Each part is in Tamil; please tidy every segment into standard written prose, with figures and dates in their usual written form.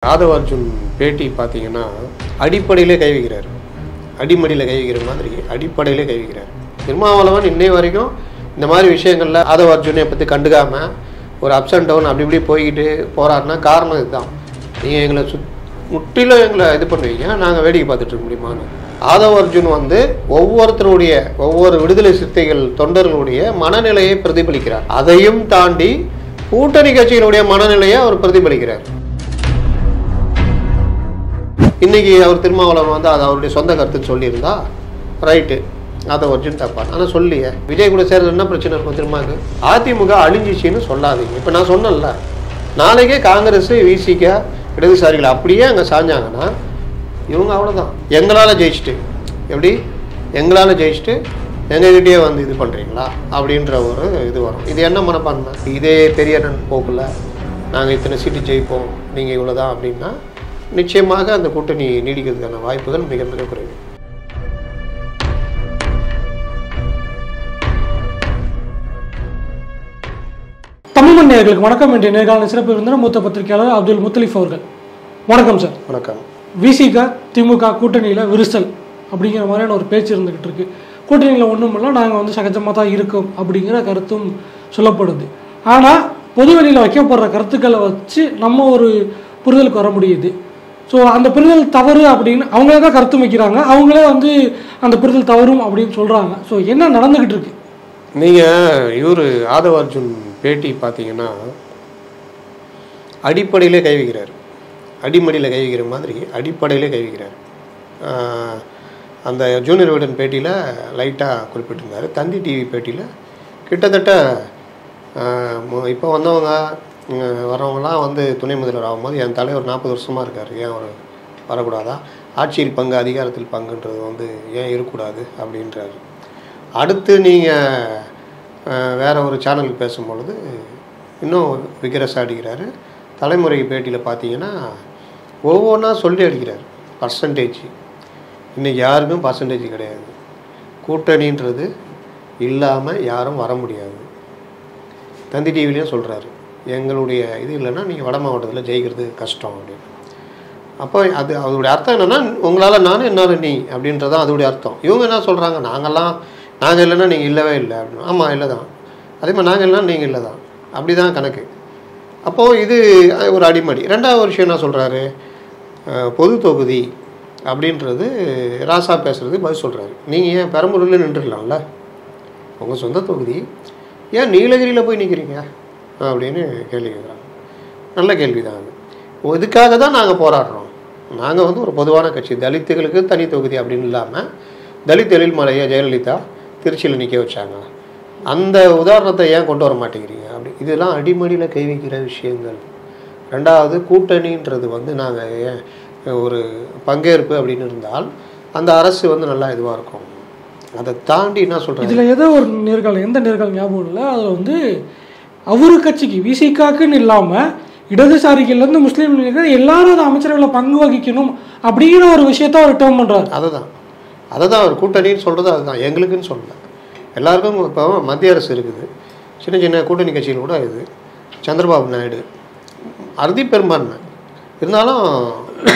ஆதவ அர்ஜுன் பேட்டி பார்த்தீங்கன்னா அடிப்படையிலே கை வைக்கிறார். அடிமடியில் கை வைக்கிற மாதிரி அடிப்படையிலே கை வைக்கிறார். திருமாவளவன் இன்னைய வரைக்கும் இந்த மாதிரி விஷயங்களில் ஆதவ அர்ஜுனை பற்றி கண்டுக்காமல் ஒரு அப்ஸ் அண்ட் டவுன் அப்படி இப்படி போய்கிட்டு போகிறாருன்னா காரணம் இதுதான். நீங்கள் எங்களை முற்றிலும் எங்களை இது பண்ணுவீங்க, நாங்கள் வேடிக்கை பார்த்துட்டு இருக்க முடியுமான்னு. ஆதவ அர்ஜுன் ஒவ்வொருத்தருடைய ஒவ்வொரு விடுதலை சிறுத்தைகள் தொண்டர்களுடைய மனநிலையை பிரதிபலிக்கிறார். அதையும் தாண்டி கூட்டணி கட்சிகளுடைய மனநிலையை அவர் பிரதிபலிக்கிறார். இன்னைக்கு அவர் திருமாவளவன் அது அவருடைய சொந்த கருத்துன்னு சொல்லியிருந்தா ரைட்டு, ஆதவ அர்ஜுன் தப்பான். ஆனால் சொல்லியே விஜய் கூட சேர்றது என்ன பிரச்சனை இருக்கும்? திருமாவுக்கு அதிமுக அழிஞ்சிச்சின்னு சொல்லாதீங்க. இப்போ நான் சொன்னேன்ல, நாளைக்கே காங்கிரஸ் விசிக இடதுசாரிகள் அப்படியே அங்கே சாஞ்சாங்கன்னா இவங்க அவ்வளோதான். எங்களால் ஜெயிச்சுட்டு எப்படி எங்களால் ஜெயிச்சுட்டு எங்ககிட்டயே இது பண்ணுறீங்களா அப்படின்ற ஒரு இது வரும். இது என்ன மனப்பான்மை? இதே பெரிய போக்கில் நாங்கள் இத்தனை சீட்டு ஜெயிப்போம், நீங்கள் இவ்வளோதான் அப்படின்னா நிச்சயமாக அந்த கூட்டணி நீடிக்கிறதுக்கான வாய்ப்புகள் மிக மிக குறைவு. தமிழ் நேயர்களுக்கு வணக்கம். என்ற நேர்காணல் சிறப்பு விருந்தினர் மூத்த பத்திரிகையாளர் அப்துல் முத்தலிஃப் அவர்கள். வணக்கம் சார். வணக்கம். விசிக திமுக கூட்டணியில் விரிசல் அப்படிங்கிற மாதிரியான ஒரு பேச்சு இருந்துகிட்டு இருக்கு. கூட்டணியில் ஒன்றும் இல்லை, நாங்கள் சகஜமாக தான் இருக்கோம் அப்படிங்கிற கருத்தும் சொல்லப்படுது. ஆனால் பொதுவெளியில் வைக்கப்படுற கருத்துக்களை வச்சு நம்ம ஒரு புரிதலுக்கு வர முடியுது. ஸோ அந்த புரிதல் தவறு அப்படின்னு அவங்களே தான் கருத்து வைக்கிறாங்க, அவங்களே அந்த புரிதல் தவறும் அப்படின்னு சொல்கிறாங்க. ஸோ என்ன நடந்துக்கிட்டு இருக்கு? நீங்கள் ஆதவ அர்ஜுன் பேட்டி பார்த்தீங்கன்னா அடிப்படையிலே கை வைக்கிறார். அடிமடியில் கை வைக்கிற மாதிரி அடிப்படையிலே கை வைக்கிறார். அந்த ஜூனியர் விகடன் பேட்டியில் லைட்டாக குறிப்பிட்டிருந்தார். தந்தி டிவி பேட்டியில் கிட்டத்தட்ட இப்போ வரவங்களாம் துணை முதல்வர் ஆகும்போது என் தலைவர் 40 வருஷமாக இருக்கார், ஏன் அவர் வரக்கூடாதா? ஆட்சியில் பங்கு அதிகாரத்தில் பங்குன்றது ஏன் இருக்கக்கூடாது அப்படின்றாரு. அடுத்து நீங்கள் வேறு ஒரு சேனலுக்கு பேசும்பொழுது இன்னும் விக்ரஸாக அடிக்கிறாரு. தலைமுறை பேட்டியில் பார்த்தீங்கன்னா ஒவ்வொன்றா சொல்லி அடிக்கிறார். பர்சன்டேஜ் இன்றைக்கி யாருக்கும் பர்சன்டேஜ் கிடையாது. கூட்டணின்றது இல்லாமல் யாரும் வர முடியாது. தந்தி டிவிலையும் சொல்கிறாரு, எங்களுடைய இது இல்லைன்னா நீங்கள் வட மாவட்டத்தில் ஜெயிக்கிறது கஷ்டம் அப்படின்னு. அப்போ அதோடைய அர்த்தம் என்னென்னா, உங்களால் நான் என்னால் நீ அப்படின்றதான் அதோடைய அர்த்தம். இவங்க என்ன சொல்கிறாங்க, நாங்கள் இல்லைன்னா நீங்கள் இல்லவே இல்லை அப்படின்னு. ஆமாம், இல்லை தான். அதே மாதிரி நாங்கள் இல்லைன்னா நீங்கள் இல்லை தான், அப்படி தான் கணக்கு. அப்போது இது ஒரு அடிமடி. ரெண்டாவது விஷயம் என்ன சொல்கிறாரு, பொது தொகுதி அப்படின்றது ராசா பேசுகிறது பதில் சொல்கிறாரு. நீங்கள் ஏன் பெரம்பலூரில் நின்றுடலாம்ல, உங்கள் சொந்த தொகுதி, ஏன் நீலகிரியில் போய் நிற்கிறீங்க அப்படின்னு கேள்வி கேட்குறாங்க. நல்ல கேள்வி தான் அது. இதுக்காக தான் நாங்கள் போராடுறோம். நாங்கள் ஒரு பொதுவான கட்சி, தலித்துகளுக்கு தனி தொகுதி அப்படின்னு இல்லாமல் தலித் எழில்மலையை ஜெயலலிதா திருச்சியில் நிற்க வச்சாங்க. அந்த உதாரணத்தை ஏன் கொண்டு வர மாட்டேங்கிறீங்க அப்படி? இதெல்லாம் அடிமடியில் கை வைக்கிற விஷயங்கள். ரெண்டாவது, கூட்டணின்றது நாங்கள் ஏன் ஒரு பங்கேற்பு அப்படின்னு இருந்தால் அந்த அரசு நல்லா இதுவாக இருக்கும். அதை தாண்டி என்ன சொல்கிறேன், இதில் ஏதோ ஒரு நேர்காணல், எந்த நேர்காணல் ஞாபகம் இல்லை, அதில் அவரு கட்சிக்கு விசிகாக்குன்னு இல்லாமல் இடதுசாரிகள்லேருந்து முஸ்லீம் லீக்கள் எல்லாரும் அந்த அமைச்சரவையில் பங்கு வகிக்கணும் அப்படிங்கிற ஒரு விஷயத்த அவர் டேர்ம் பண்ணுறாரு. அதை தான் அவர் கூட்டணின்னு சொல்கிறது. அதுதான், எங்களுக்குன்னு சொல்லலை, எல்லாருக்கும். இப்போ மத்திய அரசு இருக்குது, சின்ன சின்ன கூட்டணி கட்சிகள் கூட இது. சந்திரபாபு நாயுடு அறுதி பெரும்பான்மை இருந்தாலும்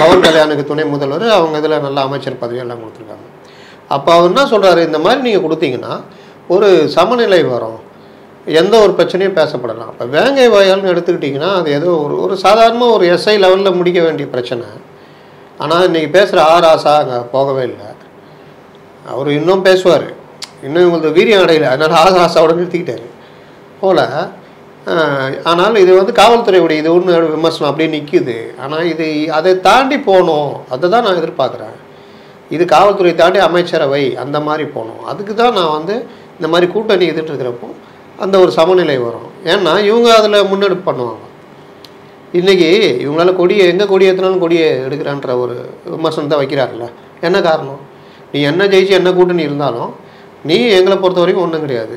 பவன் கல்யாணுக்கு துணை முதல்வர், அவங்க இதில் நல்ல அமைச்சர் பதவியெல்லாம் கொடுத்துருக்காங்க. அப்போ அவர் என்ன சொல்கிறாரு, இந்த மாதிரி நீங்கள் கொடுத்தீங்கன்னா ஒரு சமநிலை வரும், எந்த ஒரு பிரச்சனையும் பேசப்படலாம். இப்போ வேங்கை வயல்னு எடுத்துக்கிட்டிங்கன்னா அது ஏதோ ஒரு சாதாரணமாக ஒரு எஸ்ஐ லெவலில் முடிக்க வேண்டிய பிரச்சனை. ஆனால் இன்றைக்கி பேசுகிற ஆசா அங்கே போகவே இல்லை. அவர் இன்னும் பேசுவார், இன்னும் இவங்களுக்கு வீரியம் அடையலை, அதனால் ஆசாவோட நிறுத்திக்கிட்டார் போல். ஆனால் இது காவல்துறையுடைய இது ஒன்று விமர்சனம் அப்படியே நிற்கிது. ஆனால் அதை தாண்டி போகணும், அதை தான் நான் எதிர்பார்க்குறேன். இது காவல்துறை தாண்டி அமைச்சரவை அந்த மாதிரி போகணும். அதுக்கு தான் நான் இந்த மாதிரி கூட்டணி எதிர்த்து இருக்கிறப்போ அந்த ஒரு சமநிலை வரும். ஏன்னா இவங்க அதில் முன்னெடுப்பு பண்ணுவாங்க. இன்றைக்கி இவங்களால எங்கே கொடி ஏற்றினாலும் கொடியை எடுக்கிறான்ற ஒரு விமர்சனம் தான் வைக்கிறாருல்ல. என்ன காரணம்? நீ என்ன ஜெயிச்சு என்ன கூட்டணி இருந்தாலும் நீ எங்களை பொறுத்த வரைக்கும் ஒன்றும் கிடையாது.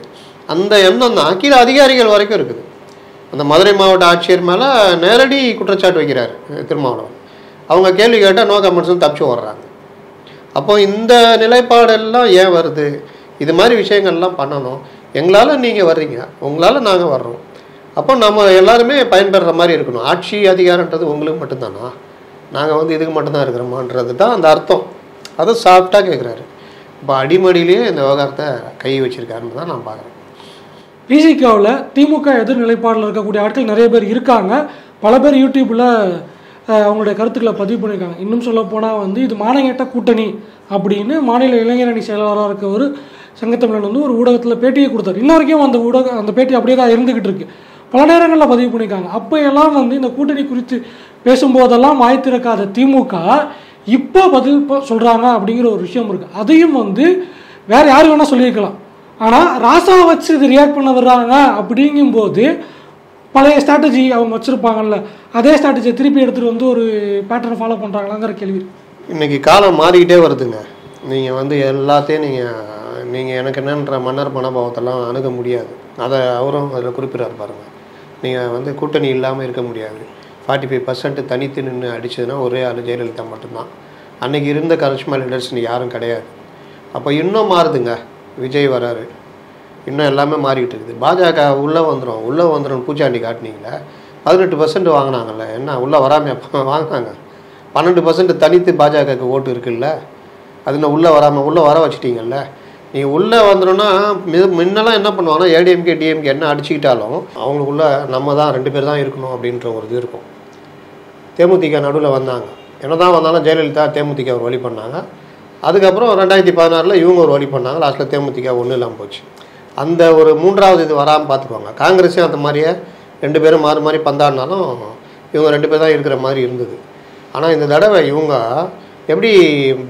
அந்த எண்ணம் தான் கீழே அதிகாரிகள் வரைக்கும் இருக்குது. அந்த மதுரை மாவட்ட ஆட்சியர் மேலே நேரடி குற்றச்சாட்டு வைக்கிறார் திருமாவளவன். அவங்க கேள்வி கேட்டால் நோ கமெண்ட்ஸ்னு தப்பிச்சு ஓடுறாங்க. அப்போ இந்த நிலைப்பாடெல்லாம் ஏன் வருது? இது மாதிரி விஷயங்கள்லாம் பண்ணணும். எங்களால் நீங்கள் வர்றீங்க, உங்களால் நாங்கள் வர்றோம். அப்போ நம்ம எல்லாருமே பயன்பெற மாதிரி இருக்கணும். ஆட்சி அதிகாரன்றது உங்களுக்கு மட்டும்தானா? நாங்கள் வந்து இதுக்கு மட்டும்தான் இருக்கிறோமான்றது தான் அந்த அர்த்தம். அதை சாஃப்டாக கேட்குறாரு. இப்போ அடிமடியிலேயே இந்த விவகாரத்தை கை வச்சிருக்காருன்னு தான் நான் பார்க்குறேன். விசிகாவில் திமுக எதிர் நிலைப்பாடில் இருக்கக்கூடிய ஆட்கள் நிறைய பேர் இருக்காங்க. பல பேர் யூடியூப்பில் அவங்களுடைய கருத்துக்களை பதிவு பண்ணியிருக்காங்க. இன்னும் சொல்ல போனால் வந்து இது மானங்கெட்ட கூட்டணி அப்படின்னு மாநில இளைஞரணி செயலாளராக இருக்க ஒரு சங்கத்தமிழன் வந்து ஒரு ஊடகத்தில் பேட்டியை கொடுத்தாரு. இன்ன வரைக்கும் அந்த பேட்டி அப்படியே தான் இருந்துக்கிட்டு இருக்கு. பல நேரங்களில் பதிவு பண்ணியிருக்காங்க. அப்போ எல்லாம் வந்து இந்த கூட்டணி குறித்து பேசும்போதெல்லாம் வாய் திறக்காத திமுக இப்போ பதில் சொல்கிறாங்க அப்படிங்கிற ஒரு விஷயம் இருக்குது. அதையும் வந்து வேறு யார் வேணால் சொல்லியிருக்கலாம். ஆனால் ராசாவை வச்சு இது ரியாக்ட் பண்ண வர்றாங்க அப்படிங்கும்போது பழைய ஸ்ட்ராட்டஜி அவங்க வச்சுருப்பாங்கல்ல, அதே ஸ்ட்ராட்டஜியை திருப்பி எடுத்துகிட்டு வந்து ஒரு பேட்டர்னை ஃபாலோ பண்ணுறாங்களாங்கிற கேள்வி. இன்றைக்கி காலம் மாறிக்கிட்டே வருதுங்க. நீங்கள் வந்து எல்லாத்தையும் நீங்கள் எனக்கு என்னன்ற மன்னர் மனோபாவத்தெல்லாம் அணுக முடியாது. அதை அவரும் அதில் குறிப்பிடார் பாருங்கள். நீங்கள் வந்து கூட்டணி இல்லாமல் இருக்க முடியாது. 45% தனித்து நின்று அடித்ததுன்னா ஒரே ஆள் ஜெயலலிதா மட்டும்தான். அன்றைக்கி இருந்த கரிஷ்மா லீடர்ஸ் யாரும் கிடையாது. அப்போ இன்னும் மாறுதுங்க. விஜய் வராரு, இன்னும் எல்லாமே மாறிக்கிட்டு இருக்குது. பாஜக உள்ளே வந்துடும் பூச்சாண்டி காட்டினீங்களே, 18% வாங்கினாங்கல்ல, என்ன உள்ளே வராமல் அப்போ வாங்கினாங்க. 12% தனித்து பாஜகவுக்கு ஓட்டு இருக்குல்ல, அது இன்னும் உள்ளே வர வச்சுட்டீங்கல்ல. நீங்கள் உள்ளே வந்துடும்னா முன்னெல்லாம் என்ன பண்ணுவாங்கன்னா ஏடிஎம்கே டிஎம்கே என்ன அடிச்சுக்கிட்டாலும் அவங்களுக்குள்ள நம்ம தான் 2 பேர் தான் இருக்கணும் அப்படின்ற ஒரு இது இருக்கும். தேமுதிக நடுவில் வந்தாங்க. என்ன தான் வந்தாலும் ஜெயலலிதா தேமுதிக ஒரு வழி பண்ணாங்க. அதுக்கப்புறம் 2016 இவங்க ஒரு வழி பண்ணாங்க. லாஸ்ட்டில் தேமுதிக ஒன்றும் இல்லாமல் போச்சு. அந்த ஒரு 3வது இது வராமல் பார்த்துக்குவாங்க. காங்கிரஸும் அந்த மாதிரியே 2 பேரும் மாறி பந்தாடினாலும் இவங்க 2 பேர் தான் இருக்கிற மாதிரி இருந்தது. ஆனால் இந்த தடவை இவங்க எப்படி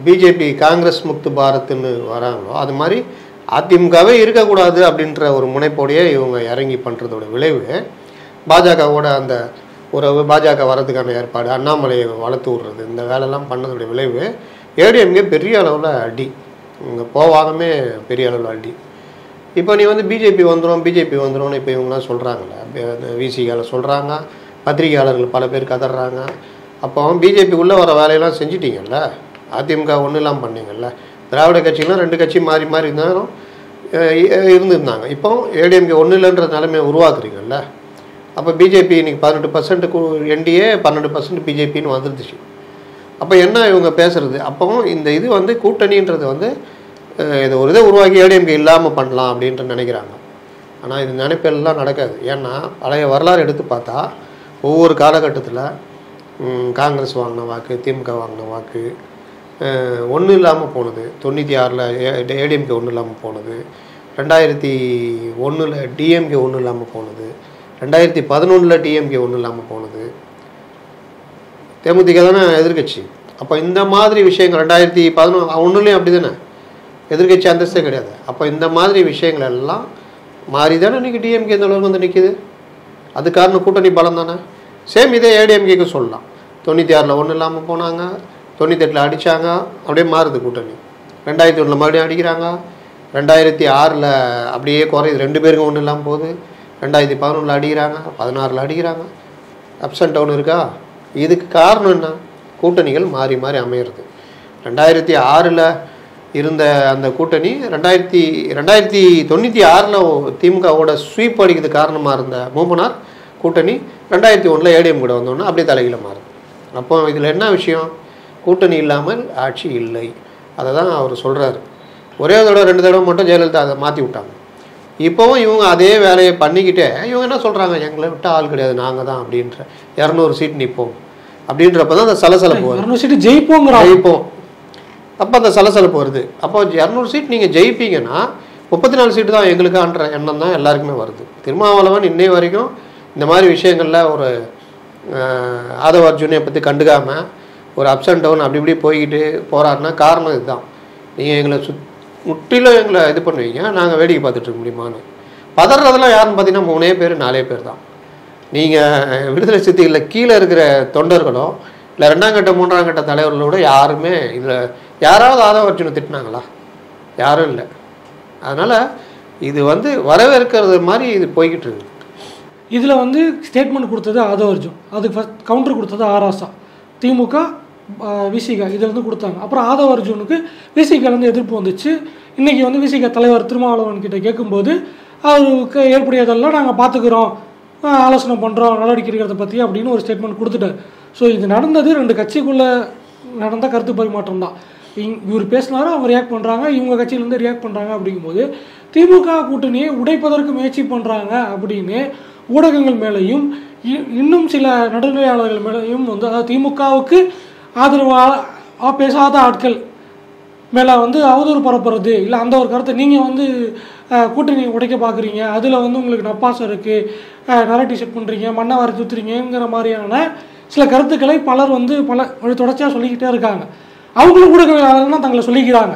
பிஜேபி காங்கிரஸ் முக்து பாரத்னு வராங்களோ அது மாதிரி அதிமுகவே இருக்கக்கூடாது அப்படின்ற ஒரு முனைப்போடையே இவங்க இறங்கி பண்ணுறதோட விளைவு பாஜகவோட அந்த உறவு, பாஜக வரதுக்கான ஏற்பாடு, அண்ணாமலையை வளர்த்து விடுறது, இந்த வேலையெல்லாம் பண்ணதோடைய விளைவு ஏடிஎம்கே பெரிய அளவில் அடி. இங்கே போவாகமே பெரிய அளவில் அடி. இப்போ நீ வந்து பிஜேபி வந்துடும்னு இப்போ இவங்களாம் சொல்கிறாங்களே, விசிகாவில் சொல்கிறாங்க, பத்திரிகையாளர்கள் பல பேர் கதறாங்க. அப்போ பிஜேபி உள்ளே வர வேலையெல்லாம் செஞ்சிட்டிங்கல்ல, அதிமுக ஒன்றும் இல்லாமல் பண்ணீங்கல்ல, திராவிட கட்சிகள்லாம் 2 கட்சி மாறி இருந்தாலும் இருந்துருந்தாங்க. இப்போ ஏடிஎம்கே ஒன்றும் இல்லைன்ற நிலைமையை உருவாக்குறீங்கல்ல. அப்போ பிஜேபி இன்றைக்கி 18% என்டிஏ 12% பிஜேபின்னு வந்துருந்துச்சு. அப்போ என்ன இவங்க பேசுகிறது? அப்போ இந்த இது வந்து கூட்டணின்றது வந்து இது ஒரு இதை உருவாக்கி ஏடிஎம்கே இல்லாமல் பண்ணலாம் அப்படின்ட்டு நினைக்கிறாங்க. ஆனால் இது நினைப்பெல்லாம் நடக்காது. ஏன்னா பழைய வரலாறு எடுத்து பார்த்தா ஒவ்வொரு காலகட்டத்தில் காங்கிரஸ் வாங்கின வாக்கு, திமுக வாங்கின வாக்கு ஒன்றும் இல்லாமல் போனது. 96 ஏடிஎம்கே ஒன்றும் இல்லாமல் போனது, 2001 டிஎம்கே ஒன்றும் இல்லாமல் போனது, 2011 டிஎம்கே ஒன்றும் இல்லாமல் போனது. தேமுதிக தானே எதிர்கட்சி. அப்போ இந்த மாதிரி விஷயங்கள் 2011 அப்படி தானே எதிர்கட்சி அந்தஸ்தே கிடையாது. அப்போ இந்த மாதிரி விஷயங்கள் எல்லாம் மாறி தானே இன்றைக்கி டிஎம்கே இந்த அளவுக்கு வந்து நிற்கிது. அது காரணம் கூட்டணி பலம் தானே. சேம் இதே ஏடிஎம்கேக்கு சொல்லலாம். 96 ஒன்றும் இல்லாமல் போனாங்க, 98 அடித்தாங்க, அப்படியே மாறுது கூட்டணி. 2001 மறுபடியும் அடிக்கிறாங்க, 2006 அப்படியே குறையுது, 2 பேருக்கும் ஒன்றும் இல்லாமல் போகுது. 2011 அடிக்கிறாங்க, 16 அடிக்கிறாங்க. அப்ஸ் அண்ட் டவுன் இருக்கா? இதுக்கு காரணம் என்ன? கூட்டணிகள் மாறி அமையிறது. 2006 இருந்த அந்த கூட்டணி 2096 திமுகவோட ஸ்வீப் அடிக்கிறது காரணமாக இருந்த மூப்பனார் கூட்டணி 2001 ஏடிஎம் கூட வந்தோன்னா அப்படியே தலைகீழ மாறுது. அப்போ இதில் என்ன விஷயம்? கூட்டணி இல்லாமல் ஆட்சி இல்லை. அதை தான் அவர் சொல்கிறாரு. ஒரே தடவை 2 தடவை மட்டும் ஜெயலலிதா அதை மாற்றி விட்டாங்க. இப்போவும் இவங்க அதே வேலையை பண்ணிக்கிட்டே இவங்க என்ன சொல்கிறாங்க, எங்களை விட்ட ஆள் கிடையாது, நாங்கள் தான் அப்படின்ற 200 சீட் நிற்போம் அப்படின்றப்ப தான் அந்த சலசலப்பு வருது. 200 சீட்டு ஜெயிப்போம். அப்போ அந்த சலசலப்பு வருது. அப்போ 200 சீட் நீங்கள் ஜெயிப்பீங்கன்னா 34 சீட்டு தான் எங்களுக்கான்ற எண்ணம் தான் எல்லாருக்குமே வருது. திருமாவளவன் இன்னை வரைக்கும் இந்த மாதிரி விஷயங்களில் ஒரு ஆதவ அர்ஜுனை பற்றி கண்டுக்காமல் ஒரு அப்ஸ் அண்ட் டவுன் அப்படி இப்படி போய்கிட்டு போகிறாருன்னா காரணம் இதுதான். நீங்கள் எங்களை முற்றிலும் எங்களை இது பண்ணுவீங்க, நாங்கள் வேடிக்கை பார்த்துட்டு இருக்க முடியுமான்னு. பதறதெல்லாம் யாருன்னு பார்த்தீங்கன்னா 3 பேர் 4 பேர் தான். நீங்கள் விடுதலை சிறுத்தைகளில் கீழே இருக்கிற தொண்டர்களோ இல்லை 2ஆம் கட்ட 3ஆம் கட்ட தலைவர்களோட யாருமே இதில் யாராவது ஆதவ அர்ஜுனை திட்டினாங்களா? யாரும் இல்லை. அதனால் இது வந்து வரவேற்கிறது மாதிரி இது போய்கிட்டு இருக்குது. இதில் வந்து ஸ்டேட்மெண்ட் கொடுத்தது ஆதவ அர்ஜுன், அதுக்கு ஃபஸ்ட் கவுண்டர் கொடுத்தது ஆராசா, திமுக விசிகா இதிலேருந்து கொடுத்தாங்க. அப்புறம் ஆதவ அர்ஜுனுக்கு விசிகாலேருந்து எதிர்ப்பு வந்துச்சு. இன்றைக்கி வந்து விசிகா தலைவர் திருமாவளவன் கிட்ட கேட்கும்போது அவருக்கு ஏற்புடையதெல்லாம் நாங்கள் பார்த்துக்கிறோம், ஆலோசனை பண்ணுறோம், நடவடிக்கை எடுக்கிறத பற்றி அப்படின்னு ஒரு ஸ்டேட்மெண்ட் கொடுத்துட்டார். ஸோ இது நடந்தது 2 கட்சிக்குள்ளே நடந்த கருத்து பரிமாற்றம் தான். இவர் பேசினாரு, அவங்க ரியாக்ட் பண்ணுறாங்க, இவங்க கட்சியிலேருந்து ரியாக்ட் பண்ணுறாங்க. அப்படிங்கும்போது திமுக கூட்டணியை உடைப்பதற்கு முயற்சி பண்ணுறாங்க அப்படின்னு ஊடகங்கள் மேலேயும் இன்னும் சில நடுநிலையாளர்கள் மேலேயும் வந்து, அதாவது திமுகவுக்கு ஆதரவாக பேசாத ஆட்கள் மேலே வந்து அவதூறு பரப்புறது, இல்லை அந்த ஒரு கருத்தை நீங்கள் வந்து கூட்டணி உடைக்க பார்க்குறீங்க, அதில் வந்து உங்களுக்கு நப்பாசம் இருக்குது, நரேட்டிவ் செட் பண்ணுறீங்க, மண்ணை வாரி தூத்துறீங்கிற மாதிரியான சில கருத்துக்களை பலர் வந்து தொடர்ச்சியாக சொல்லிக்கிட்டே இருக்காங்க. அவங்களும் ஊடகவியலாளர்கள் தான் தங்களை சொல்லிக்கிறாங்க.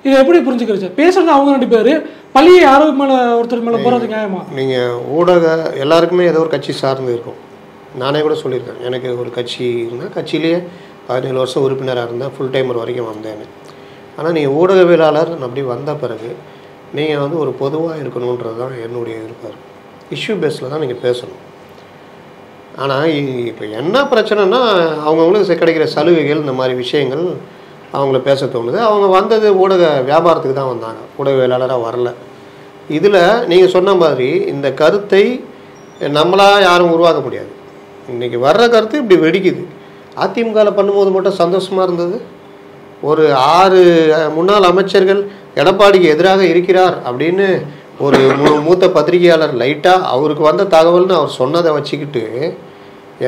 இதை எப்படி புரிஞ்சுக்கிறது சார்? பேசுறது அவங்க 2 பேர், பள்ளியை யாரோ மேலே ஒருத்தர் மேலே போகிறது நியாயமா? நீங்கள் ஊடக எல்லாருக்குமே ஏதோ ஒரு கட்சி சார்ந்து இருக்கும். நானே கூட சொல்லியிருக்கேன், எனக்கு ஒரு கட்சி இருந்தால் கட்சியிலேயே 17 வருஷம் உறுப்பினராக இருந்தேன், ஃபுல் டைமர் வரைக்கும் வந்தேன். ஆனால் நீங்கள் ஊடகவியலாளர் அப்படி வந்த பிறகு நீங்கள் வந்து ஒரு பொதுவாக இருக்கணுன்றது தான் என்னுடைய எதிர்பார்ப்பு. இஷ்யூ பேஸில் தான் நீங்கள் பேசணும். ஆனால் இப்போ என்ன பிரச்சனைனா, அவங்கவுங்களுக்கு கிடைக்கிற சலுகைகள், இந்த மாதிரி விஷயங்கள் அவங்கள பேச தோணுது. அவங்க வந்தது ஊடக வியாபாரத்துக்கு தான் வந்தாங்க, ஊடகவியலாளராக வரல. இதில் நீங்கள் சொன்ன மாதிரி இந்த கருத்தை நம்மளாக யாரும் உருவாக்க முடியாது. இன்றைக்கி வர்ற கருத்து இப்படி வெடிக்குது. அதிமுகவில் பண்ணும்போது மட்டும் சந்தோஷமாக இருந்தது. ஒரு 6 முன்னாள் அமைச்சர்கள் எடப்பாடிக்கு எதிராக இருக்கிறார் அப்படின்னு ஒரு மூத்த பத்திரிகையாளர் லைட்டாக அவருக்கு வந்த தகவல்னு அவர் சொன்னதை வச்சுக்கிட்டு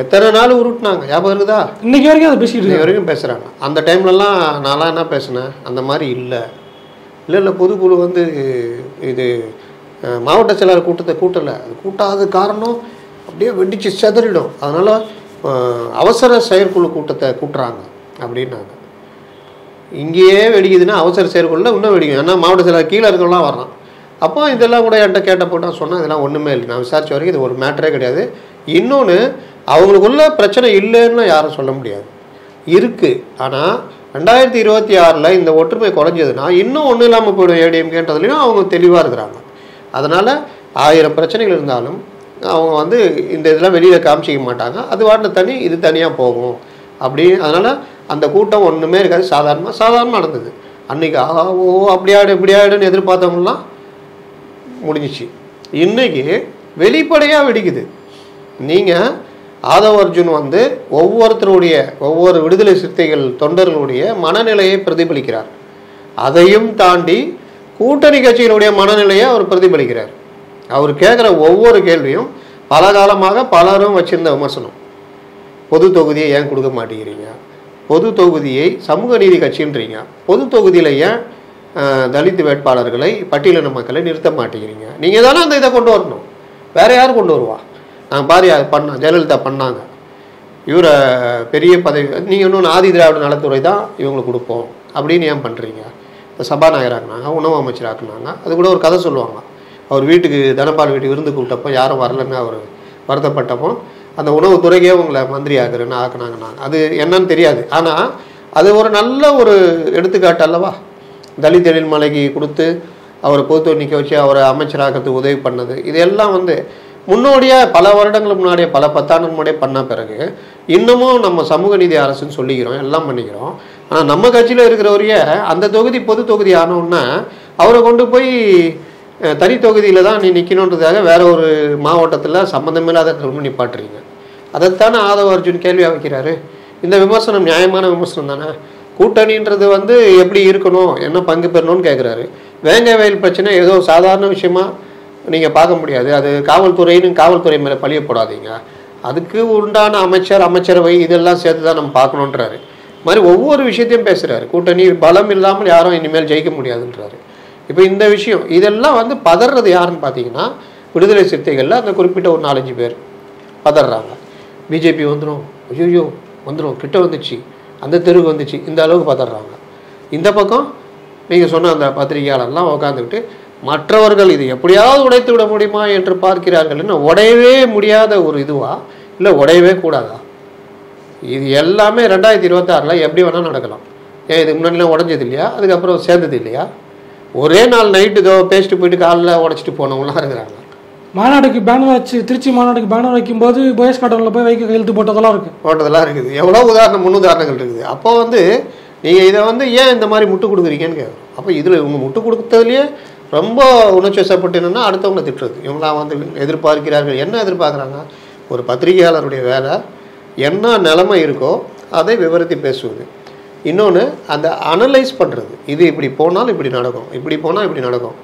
எத்தனை நாள் உருட்டினாங்க, ஞாபகம் இருக்குதா? இன்னைக்கு வரைக்கும் அதை பேசிக்கிட்டு இன்னைக்கு வரைக்கும் பேசுகிறாங்க. அந்த டைம்லலாம் நான்லாம் என்ன பேசினேன், அந்த மாதிரி இல்லை பொதுக்குழு வந்து இது மாவட்ட செயலாளர் கூட்டலை, அது கூட்டாத காரணம் அப்படியே வெடிச்சு செதறிடும், அதனால் அவசர செயற்குழு கூட்டத்தை கூட்டுறாங்க அப்படின்னாங்க. இங்கேயே வெடிக்குதுன்னா அவசர செயற்குழுல இன்னும் வெடிக்கும். ஏன்னா மாவட்ட செயலாளர் கீழே இருக்கலாம் வர்றான். அப்போ இதெல்லாம் கூட என்கிட்ட கேட்டப்போ நான் சொன்னேன், இதெல்லாம் ஒன்றுமே இல்லை, நான் விசாரித்த வரைக்கும் இது ஒரு மேட்டரே கிடையாது. இன்னொன்று, அவங்களுக்குள்ள பிரச்சனை இல்லைன்னு யாரும் சொல்ல முடியாது, இருக்குது. ஆனால் 2026 இந்த ஒற்றுமை குறைஞ்சதுன்னா இன்னும் ஒன்றும் இல்லாமல் போய்டும் ஏடிஎம்கேன்றதுலையும் அவங்க தெளிவாக இருக்கிறாங்க. அதனால் 1000 பிரச்சனைகள் இருந்தாலும் அவங்க வந்து இந்த இதெல்லாம் வெளியில் காமிச்சிக்க மாட்டாங்க, அது வாட்டில் தனி இது தனியாக போகும் அப்படி. அதனால் அந்த கூட்டம் ஒன்றுமே இருக்காது, சாதாரணமாக நடந்தது. அன்றைக்கி ஓ அப்படியாடு இப்படியாடுன்னு எதிர்பார்த்தவங்களாம் முடிஞ்சிச்சு. இன்றைக்கி வெளிப்படையாக வெடிக்குது. நீங்கள் ஆதவ அர்ஜுன் வந்து ஒவ்வொரு விடுதலை சிறுத்தைகள் தொண்டர்களுடைய மனநிலையை பிரதிபலிக்கிறார். அதையும் தாண்டி கூட்டணி கட்சிகளுடைய மனநிலையை அவர் பிரதிபலிக்கிறார். அவர் கேட்குற ஒவ்வொரு கேள்வியும் பல காலமாக பலரும் வச்சிருந்த விமர்சனம். பொது தொகுதியை ஏன் கொடுக்க மாட்டேங்கிறீங்க, பொது தொகுதியை சமூக நீதி கட்சின்றீங்க, பொது தொகுதியில் ஏன் தலித் வேட்பாளர்களை பட்டியலின மக்களை நிறுத்த மாட்டேங்கிறீங்க, நீங்கள் தானே அந்த இதை கொண்டு வரணும், வேறு யார் கொண்டு வருவா? நாங்கள் பாரு அது ஜெயலலிதா பண்ணாங்க, இவரை பெரிய பதவி நீங்கள் இன்னொன்று ஆதி திராவிட நலத்துறை தான் இவங்களுக்கு கொடுப்போம் அப்படின்னு ஏன் பண்ணுறீங்க? இப்போ சபாநாயகராக்குனாங்க, உணவு அமைச்சராக்குனாங்க. அது கூட ஒரு கதை சொல்லுவாங்க, அவர் வீட்டுக்கு தனபால் வீட்டுக்கு விருந்து கூப்பிட்டப்போ யாரும் வரலன்னு அவர் வருத்தப்பட்டப்போ அந்த உணவுத்துறைக்கே உங்களை மந்திரி ஆக்குறேன்னு ஆக்குனாங்கன்னாங்க. அது என்னன்னு தெரியாது, ஆனால் அது ஒரு நல்ல ஒரு எடுத்துக்காட்டு அல்லவா? தலித் எழில்மலைக்கு கொடுத்து அவரை பொறுத்து நிற்க வச்சு அவரை அமைச்சராக்கிறதுக்கு உதவி பண்ணது, இதெல்லாம் வந்து முன்னோடியாக பல வருடங்களுக்கு முன்னாடியே, பல 10 ஆண்டுக்கு முன்னாடியே பண்ண பிறகு இன்னமும் நம்ம சமூக நீதி அரசுன்னு சொல்லிக்கிறோம், எல்லாம் பண்ணிக்கிறோம். ஆனால் நம்ம கட்சியில் இருக்கிறவரையே அந்த தொகுதி பொது தொகுதி ஆனோன்னா அவரை கொண்டு போய் தனி தொகுதியில் தான் நீ நிற்கணுன்றதுக்காக வேற ஒரு மாவட்டத்தில் சம்மந்தமில்லாத நிப்பாட்டுறீங்க. அதைத்தானே ஆதவ அர்ஜுன் கேள்வியாக வைக்கிறாரு. இந்த விமர்சனம் நியாயமான விமர்சனம் தானே. கூட்டணின்றது வந்து எப்படி இருக்கணும், என்ன பங்கு பெறணும்னு கேட்குறாரு. வேங்க வயல் பிரச்சனை ஏதோ சாதாரண விஷயமா நீங்கள் பார்க்க முடியாது, அது காவல்துறை மேலே பழிய போடாதீங்க, அதுக்கு உண்டான அமைச்சரவை இதெல்லாம் சேர்த்து தான் நம்ம பார்க்கணுன்றாரு. மாதிரி ஒவ்வொரு விஷயத்தையும் பேசுகிறாரு. கூட்டணி பலம் இல்லாமல் யாரும் இனிமேல் ஜெயிக்க முடியாதுன்றாரு. இப்போ இந்த விஷயம் இதெல்லாம் வந்து பதறது யாருன்னு பார்த்தீங்கன்னா விடுதலை சிறுத்தைகளில் அந்த குறிப்பிட்ட ஒரு 4-5 பேர் பதறாங்க. பிஜேபி வந்துடும், ஐயோ வந்துடும், கிட்ட வந்துச்சு, அந்த தெருவுக்கு வந்துச்சு, இந்த அளவுக்கு பதறாங்க. இந்த பக்கம் நீங்கள் சொன்ன அந்த பத்திரிகையாளர்லாம் உட்காந்துக்கிட்டு மற்றவர்கள் இது எப்படியாவது உடைத்து விட முடியுமா என்று பார்க்கிறார்கள்னு உடையவே முடியாத ஒரு இதுவா, இல்லை உடையவே கூடாதா? இது எல்லாமே 2026 எப்படி வேணால் நடக்கலாம். ஏன் இதுக்கு முன்னாடிலாம் உடஞ்சது இல்லையா? அதுக்கப்புறம் சேர்ந்தது இல்லையா? ஒரே நாள் நைட்டு இதோ பேசிட்டு போயிட்டு காலில் உடச்சிட்டு போனவங்களாம் இருக்கிறாங்க. மாநாடுக்கு பேனர் வச்சு, திருச்சி மாநாடுக்கு பேனர் வைக்கும்போது போயஸ் கார்டனில் போய் வைக்க கையெழுத்து போட்டதெல்லாம் இருக்குது. எவ்வளோ முன்னுதாரணங்கள் இருக்குது. அப்போ வந்து நீங்கள் இதை வந்து ஏன் இந்த மாதிரி முட்டு கொடுக்குறீங்கன்னு கேட்குறோம். அப்போ இதில் இவங்க முட்டு கொடுத்ததுலேயே ரொம்ப உணர்ச்சி வசப்பட்டு என்னென்னா அடுத்தவங்களை திட்டுறது. இவங்களாம் வந்து எதிர்பார்க்கிறார்கள். என்ன எதிர்பார்க்குறாங்க? ஒரு பத்திரிகையாளருடைய வேலை என்ன நிலைமை இருக்கோ அதை விவரித்து பேசுவது. இன்னொன்று அந்த அனலைஸ் பண்ணுறது, இது இப்படி போனாலும் இப்படி நடக்கும், இப்படி போனால் இப்படி நடக்கும்.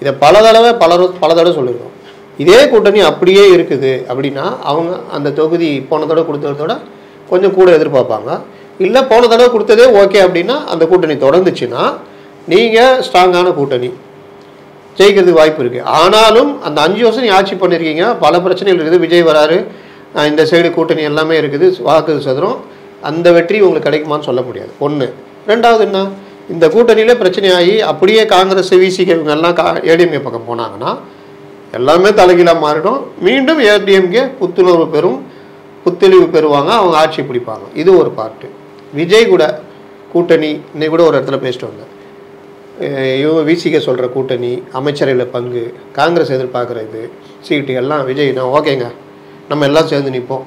இதை பல தடவை சொல்லியிருக்கோம். இதே கூட்டணி அப்படியே இருக்குது அப்படின்னா அவங்க அந்த தொகுதி போன தடவை கொடுத்ததோட கொஞ்சம் கூட எதிர்பார்ப்பாங்க. இல்லை போன தடவை கொடுத்ததே ஓகே அப்படின்னா அந்த கூட்டணி தொடர்ந்துச்சுன்னா நீங்கள் ஸ்ட்ராங்கான கூட்டணி ஜெயிக்கிறதுக்கு வாய்ப்பு இருக்குது. ஆனாலும் அந்த 5 வருஷம் நீ ஆட்சி பண்ணியிருக்கீங்க, பல பிரச்சனைகள் இருக்குது. விஜய் வராரு, இந்த சைடு கூட்டணி எல்லாமே இருக்குது, வாக்கு சதுரம், அந்த வெற்றி உங்களுக்கு கிடைக்குமான்னு சொல்ல முடியாது. ஒன்று. ரெண்டாவது என்ன, இந்த கூட்டணியிலே பிரச்சனையாகி அப்படியே காங்கிரஸ் விசிகே இவங்க எல்லாம் ஏடிஎம்கே பக்கம் போனாங்கன்னா எல்லாமே தலைகீழாக மாறிடும். மீண்டும் ஏடிஎம்கே புத்துணர்வு பெறுவாங்க, அவங்க ஆட்சி பிடிப்பாங்க. இது ஒரு பார்ட்டு. விஜய் கூட கூட்டணி இன்னைக்கு கூட ஒரு இடத்துல பேசிட்டு வந்தேன். இவங்க விசிகே சொல்கிற கூட்டணி, அமைச்சரையில் பங்கு, காங்கிரஸ் எதிர்பார்க்குறது, சீட்டு எல்லாம் விஜய் நான் ஓகேங்க, நம்ம எல்லாம் சேர்ந்து நிற்போம்,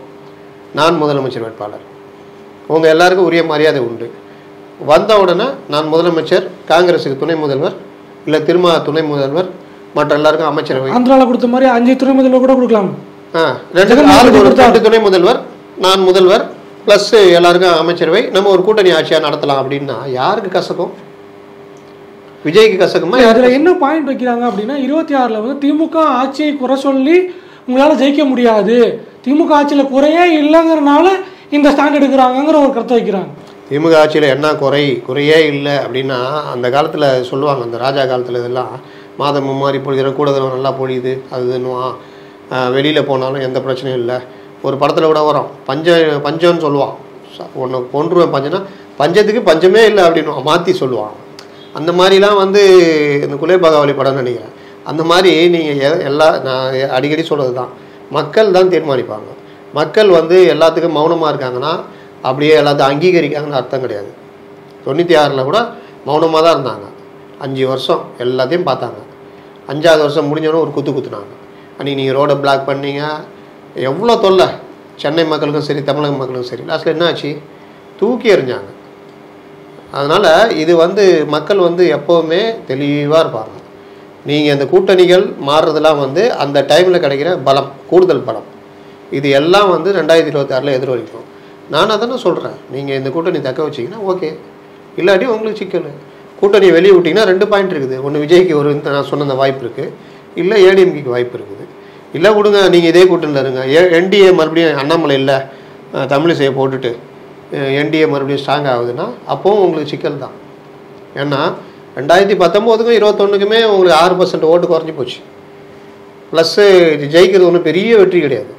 நான் முதலமைச்சர் வேட்பாளர், உங்கள் எல்லாருக்கும் உரிய மரியாதை உண்டு, வந்த உடனே நான் முதலமைச்சர், காங்கிரஸுக்கு துணை முதல்வர், இல்லை திரும்ப துணை முதல்வர், மற்ற எல்லாருக்கும் அமைச்சரவை. ஆந்திராவில் கொடுத்த மாதிரி 5 துணை முதல்வர் கூட கொடுக்கலாம். 2 துணை முதல்வர், நான் முதல்வர், ப்ளஸ் எல்லாருக்கும் அமைச்சரவை, நம்ம ஒரு கூட்டணி ஆட்சியாக நடத்தலாம் அப்படின்னா யாருக்கு கசக்கும்? விஜய்க்கு கசக்குமா? அதில் என்ன பாயிண்ட் வைக்கிறாங்க அப்படின்னா 26 வந்து திமுக ஆட்சியை குறை சொல்லி உங்களால் ஜெயிக்க முடியாது, திமுக ஆட்சியில் குறையே இல்லைங்கிறனால இந்த ஸ்டாண்ட் எடுக்கிறாங்கிற ஒரு கருத்தை வைக்கிறாங்க. திமுக ஆட்சியில் என்ன குறையே இல்லை அப்படின்னா அந்த காலத்தில் சொல்லுவாங்க, அந்த ராஜா காலத்தில் இதெல்லாம் மாதம் மும்மாரி பொழிகிற கூட நல்லா பொழியுது அதுன்னுவான், வெளியில் போனாலும் எந்த பிரச்சனையும் இல்லை. ஒரு படத்தில் கூட வரும், பஞ்சம்னு சொல்லுவான், ஒன்று கொன்றுவேன் பஞ்சம்னா பஞ்சத்துக்கு பஞ்சமே இல்லை அப்படின்னு மாற்றி சொல்லுவான். அந்த மாதிரிலாம் வந்து இந்த குலேபகாவலி படம் நினைக்கிறேன். அந்த மாதிரி நீங்கள் நான் அடிக்கடி சொல்கிறது தான், மக்கள் தான் தீர்மானிப்பாங்க. மக்கள் வந்து எல்லாத்துக்கும் மௌனமாக இருக்காங்கன்னா அப்படியே எல்லாத்தையும் அங்கீகரிக்காங்கன்னு அர்த்தம் கிடையாது. 96 கூட மௌனமாக தான் இருந்தாங்க. 5 வருஷம் எல்லாத்தையும் பார்த்தாங்க. 5ஆவது வருஷம் முடிஞ்சோன்னு ஒரு குத்துனாங்க. அன்றைக்கி நீங்கள் ரோடை பிளாக் பண்ணீங்க, எவ்வளோ தொல்லை சென்னை மக்களுக்கும் சரி தமிழக மக்களுக்கும் சரி. லாஸ்ட்டில் என்ன ஆச்சு? தூக்கி எறிஞ்சாங்க. அதனால் இது வந்து மக்கள் வந்து எப்போவுமே தெளிவாக இருப்பாங்க. நீங்கள் இந்த கூட்டணிகள் மாறுறதெல்லாம் வந்து அந்த டைமில் கிடைக்கிற பலம், கூடுதல் பலம், இது எல்லாம் வந்து 2026 எதிர்வலிக்கும். நான் அதானே சொல்கிறேன், நீங்கள் இந்த கூட்டணி தக்க வச்சிங்கன்னா ஓகே, இல்லாட்டி உங்களுக்கு சிக்கல். கூட்டணி வெளியே விட்டிங்கன்னா 2 பாயிண்ட் இருக்குது. ஒன்று விஜய்க்கு ஒரு நான் சொன்ன அந்த வாய்ப்பு இருக்குது, இல்லை ஏடிஎம்கேக்கு வாய்ப்பு இருக்குது. இல்லை கொடுங்க நீங்கள் இதே கூட்டணியில் இருங்க, என்டிஏ மறுபடியும் அண்ணாமலை இல்லை தமிழிசையை போட்டுட்டு என்டிஏ மறுபடியும் ஸ்ட்ராங் ஆகுதுன்னா அப்போவும் உங்களுக்கு சிக்கல் தான். ஏன்னா 2019க்கும் 21க்குமே உங்களுக்கு 6% ஓட்டு குறைஞ்சி போச்சு. ப்ளஸ்ஸு ஜெயிக்கிறது ஒன்றும் பெரிய வெற்றி கிடையாது.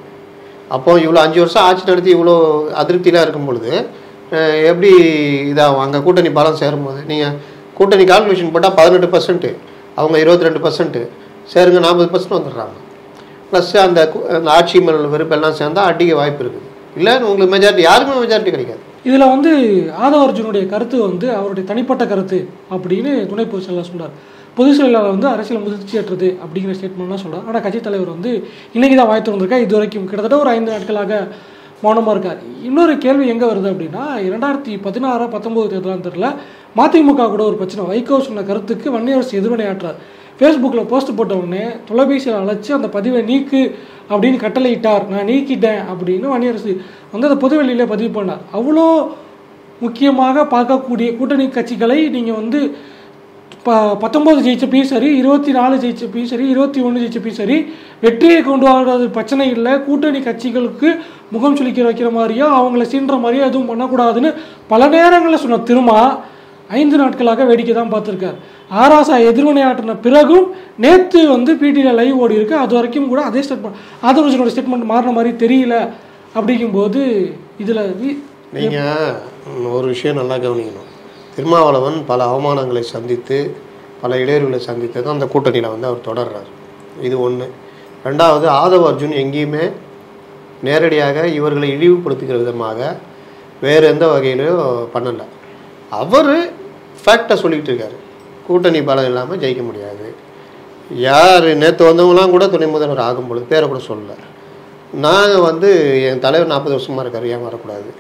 அப்போ இவ்வளோ 5 வருஷம் ஆட்சி நடத்தி இவ்வளோ அதிருப்தியெலாம் இருக்கும் பொழுது எப்படி இதாகும்? அங்கே கூட்டணி பலம் சேரும்போது நீங்கள் கூட்டணி கால்குலேஷன் போட்டால் 18%, அவங்க 22%, சேருங்க 40% வந்துடுறாங்க. ப்ளஸ் அந்த ஆட்சி மேல் வெறுப்பெல்லாம் சேர்ந்தால் அடிக்க வாய்ப்பு இருக்குது. இல்லை உங்களுக்கு மெஜாரிட்டி, யாருக்குமே மெஜாரிட்டி கிடைக்காது. இதில் வந்து ஆதவ அர்ஜுனுடைய கருத்து வந்து அவருடைய தனிப்பட்ட கருத்து அப்படின்னு துணை பொதுச் செயலாளர் சொல்கிறார். பொதுச் செயலாளர் வந்து அரசியல் முதிர்ச்சியற்றது அப்படிங்கிற ஸ்டேட்மெண்ட்லாம் சொல்கிறார். ஆனால் கட்சித் தலைவர் வந்து இன்றைக்கி தான் வாய் திறந்திருக்கா, இது வரைக்கும் கிட்டத்தட்ட ஒரு 5 நாட்களாக மௌனமாக இருக்கார். இன்னொரு கேள்வி எங்கே வருது அப்படின்னா 2016-19 தேர்தலாம் தெரியல, மதிமுக கூட ஒரு பிரச்சனை. வைகோ சொன்ன கருத்துக்கு வன்னியரசு எதிர்வினையாற்றார். ஃபேஸ்புக்கில் போஸ்ட் போட்ட உடனே தொலைபேசியில் அழைச்சி அந்த பதிவை நீக்கு அப்படின்னு கட்டளையிட்டார். நான் நீக்கிட்டேன் அப்படின்னு வன்னியரசு வந்து அதை பொதுவெளியிலே பதிவு பண்ணார். அவ்வளோ முக்கியமாக பார்க்கக்கூடிய கூட்டணி கட்சிகளை நீங்கள் வந்து 19 ஜெயிச்சப்பையும் சரி, 24 ஜெயிச்சப்பையும் சரி, 21 ஜெயிச்சப்பையும் சரி, வெற்றியை கொண்டு வர்றது பிரச்சனை இல்லை, கூட்டணி கட்சிகளுக்கு முகம் சுளிக்க வைக்கிற மாதிரியோ அவங்கள சீன்ற மாதிரியோ எதுவும் பண்ணக்கூடாதுன்னு பல நேரங்களில் சொன்ன திருமா 5 நாட்களாக வேடிக்கை தான் பார்த்துருக்கார். ஆராசா எதிர்வினையாற்றின பிறகும் நேற்று வந்து பிடியில் லைவ் ஓடி இருக்கு. அது வரைக்கும் கூட அதே ஸ்டேட்மெண்ட், ஆதவர்ஜனோட ஸ்டேட்மெண்ட் மாறின மாதிரி தெரியல. அப்படிங்கும்போது இதில் நீங்கள் ஒரு விஷயம் நல்லா கவனிக்கணும். திருமாவளவன் பல அவமானங்களை சந்தித்து பல இடையூறுகளை சந்தித்து தான் அந்த கூட்டணியில் வந்து அவர் தொடர்றார். இது ஒன்று. ரெண்டாவது, ஆதவ அர்ஜுன் எங்கேயுமே நேரடியாக இவர்களை இழிவுபடுத்துகிற விதமாக வேறு எந்த வகையிலையும் பண்ணலை. அவர் ஃபேக்டை சொல்லிகிட்டு இருக்காரு, கூட்டணி பலம் இல்லாமல் ஜெயிக்க முடியாது. யார் நேற்று வந்தவங்களாம் கூட துணை முதல்வர் ஆகும் பொழுது பேரை கூட சொல்லலை. நாங்கள் வந்து என் தலைவர் 40 வருஷமாக இருக்கார், ஏன் வரக்கூடாது,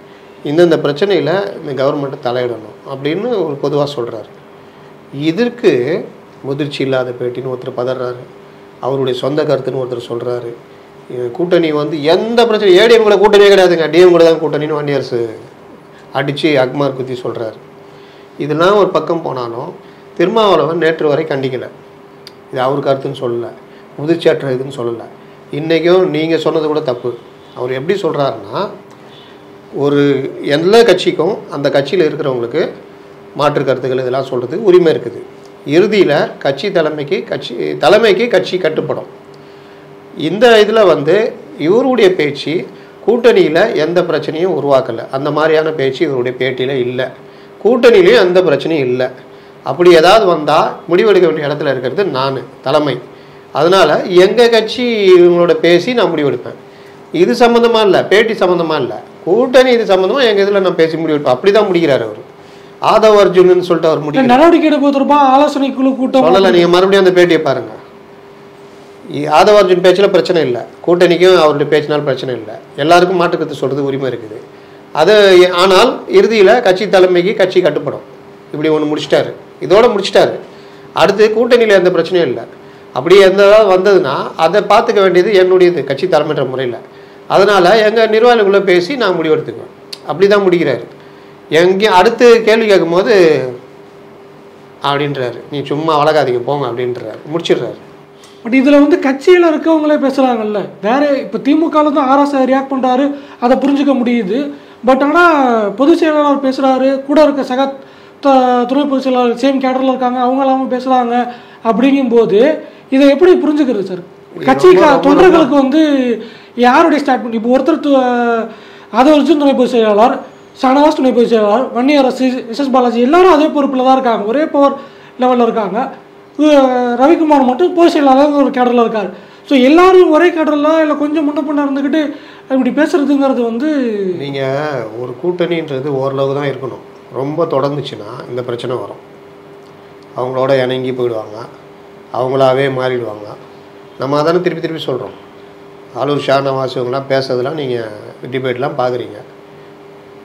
இந்தந்த பிரச்சனையில் இந்த கவர்மெண்ட்டை தலையிடணும் அப்படின்னு ஒரு பொதுவாக சொல்கிறாரு. இதற்கு முதிர்ச்சி இல்லாத பேட்டின்னு ஒருத்தர் பதறாரு, அவருடைய சொந்த கருத்துன்னு ஒருத்தர் சொல்கிறாரு. கூட்டணி வந்து எந்த பிரச்சனை ஏடிஎம் கூட கூட்டணியே கிடையாதுங்க, டிஎம் கூட தான் கூட்டணின்னு வன்னியரசு அடித்து அக்மார் குத்தி சொல்கிறார். இதெல்லாம் ஒரு பக்கம் போனாலும் திருமாவளவன் நேற்று வரை கண்டிக்கலை. இது அவர் கருத்துன்னு சொல்லலை, முதிர்ச்சியற்ற இதுன்னு சொல்லலை. இன்றைக்கும் நீங்கள் சொன்னது கூட தப்பு. அவர் எப்படி சொல்கிறாருன்னா, ஒரு எல்லா கட்சிக்கும் அந்த கட்சியில் இருக்கிறவங்களுக்கு மாற்று கருத்துக்கள் இதெல்லாம் சொல்கிறதுக்கு உரிமை இருக்குது. இறுதியில் கட்சி தலைமைக்கு கட்சி கட்டுப்படும். இந்த இதில் வந்து இவருடைய பேச்சு கூட்டணியில் எந்த பிரச்சனையும் உருவாக்கலை. அந்த மாதிரியான பேச்சு இவருடைய பேட்டியில் இல்லை. கூட்டணியிலையும் எந்த பிரச்சனையும் இல்லை. அப்படி ஏதாவது வந்தால் முடிவெடுக்க வேண்டிய இடத்துல இருக்கிறது நான் தலைமை. அதனால் எங்கள் கட்சி இவங்களோட பேசி நான் முடிவெடுப்பேன். இது சம்மந்தமாக இல்லை, பேட்டி சம்மந்தமாக இல்லை, கூட்டணி இது சம்மந்தமாக எங்கள் இதில் நான் பேசி முடிவெடுப்பேன். அப்படி தான் முடிக்கிறார் அவர். ஆதவ் அர்ஜுன் சொல்லிட்டு அவர் முடியும் நடவடிக்கை எடுப்பதற்கா ஆலோசனை குழு கூட்டம் சொல்லலை. நீங்கள் மறுபடியும் அந்த பேட்டியை பாருங்கள். ஆதவ் அர்ஜுன் பேச்சில் பிரச்சனை இல்லை, கூட்டணிக்கும் அவருடைய பேச்சினால் பிரச்சனை இல்லை. எல்லாருக்கும் மாற்றுக்கருத்து சொல்கிறது உரிமை இருக்குது. அது ஆனால் இறுதியில் கட்சி தலைமைக்கு கட்சி கட்டுப்படும். இப்படி ஒன்று முடிச்சிட்டாரு, இதோட முடிச்சிட்டாரு. அடுத்து கூட்டணியில் எந்த பிரச்சனையும் இல்லை. அப்படி எந்த வந்ததுன்னா அதை பார்த்துக்க வேண்டியது என்னுடையது கட்சி தலைமைன்ற முறையில். அதனால் எங்கள் நிர்வாகிகளுக்குள்ளே பேசி நான் முடிவெடுத்துக்குவேன். அப்படி தான் முடிக்கிறாரு. எங்கேயும் அடுத்து கேள்வி கேட்கும்போது அப்படின்றாரு, நீ சும்மா வளர்க்காதீங்க போங்க அப்படின்றாரு, முடிச்சிடுறாரு. பட் இதில் வந்து கட்சியில் இருக்கவங்களே பேசுகிறாங்கல்ல, வேற இப்போ திமுகவில் தான் ஆர்எஸ் ரியாக்ட் பண்ணுறாரு, அதை புரிஞ்சுக்க முடியுது. பட் ஆனால் பொதுச் செயலாளர் பேசுகிறாரு, கூட இருக்க சக துணை பொதுச் செயலாளர் சேம் கேடரில் இருக்காங்க, அவங்க எல்லாமே பேசுகிறாங்க. அப்படிங்கும்போது இதை எப்படி புரிஞ்சுக்கிறது சார்? கட்சி தொண்டர்களுக்கு வந்து யாருடைய ஸ்டாட்மெண்ட்? இப்போ ஒருத்தர் ஆதவ் அர்ஜுன் துணை பொதுச் செயலாளர், ஷானவாஸ் துணை பொதுச் செயலாளர், வன்னியரசு, எஸ் பாலாஜி எல்லாரும் அதே பொறுப்பில் தான் இருக்காங்க, ஒரே பவர் லெவலில் இருக்காங்க. ரவிக்குமார் மட்டும் பொதுச் செயலாளர் ஒரு கேடரில் இருக்கார். ஸோ எல்லாரும் ஒரே கேடரில் இல்லை கொஞ்சம் முன்ன பின்ன இருந்துக்கிட்டு இப்படி பேசுறதுங்கிறது வந்து, நீங்கள் ஒரு கூட்டணின்றது ஓரளவு தான் இருக்கணும். ரொம்ப தொடர்ந்துச்சுன்னா இந்த பிரச்சனை வரும். அவங்களோட இணங்கி போயிடுவாங்க, அவங்களாவே மாறிடுவாங்க. நம்ம அதானே திருப்பி திருப்பி சொல்கிறோம். ஆலூர் ஷானவாஸ் இவங்களாம் பேசுறதுலாம் நீங்கள் டிபேட்லாம் பார்க்குறீங்க.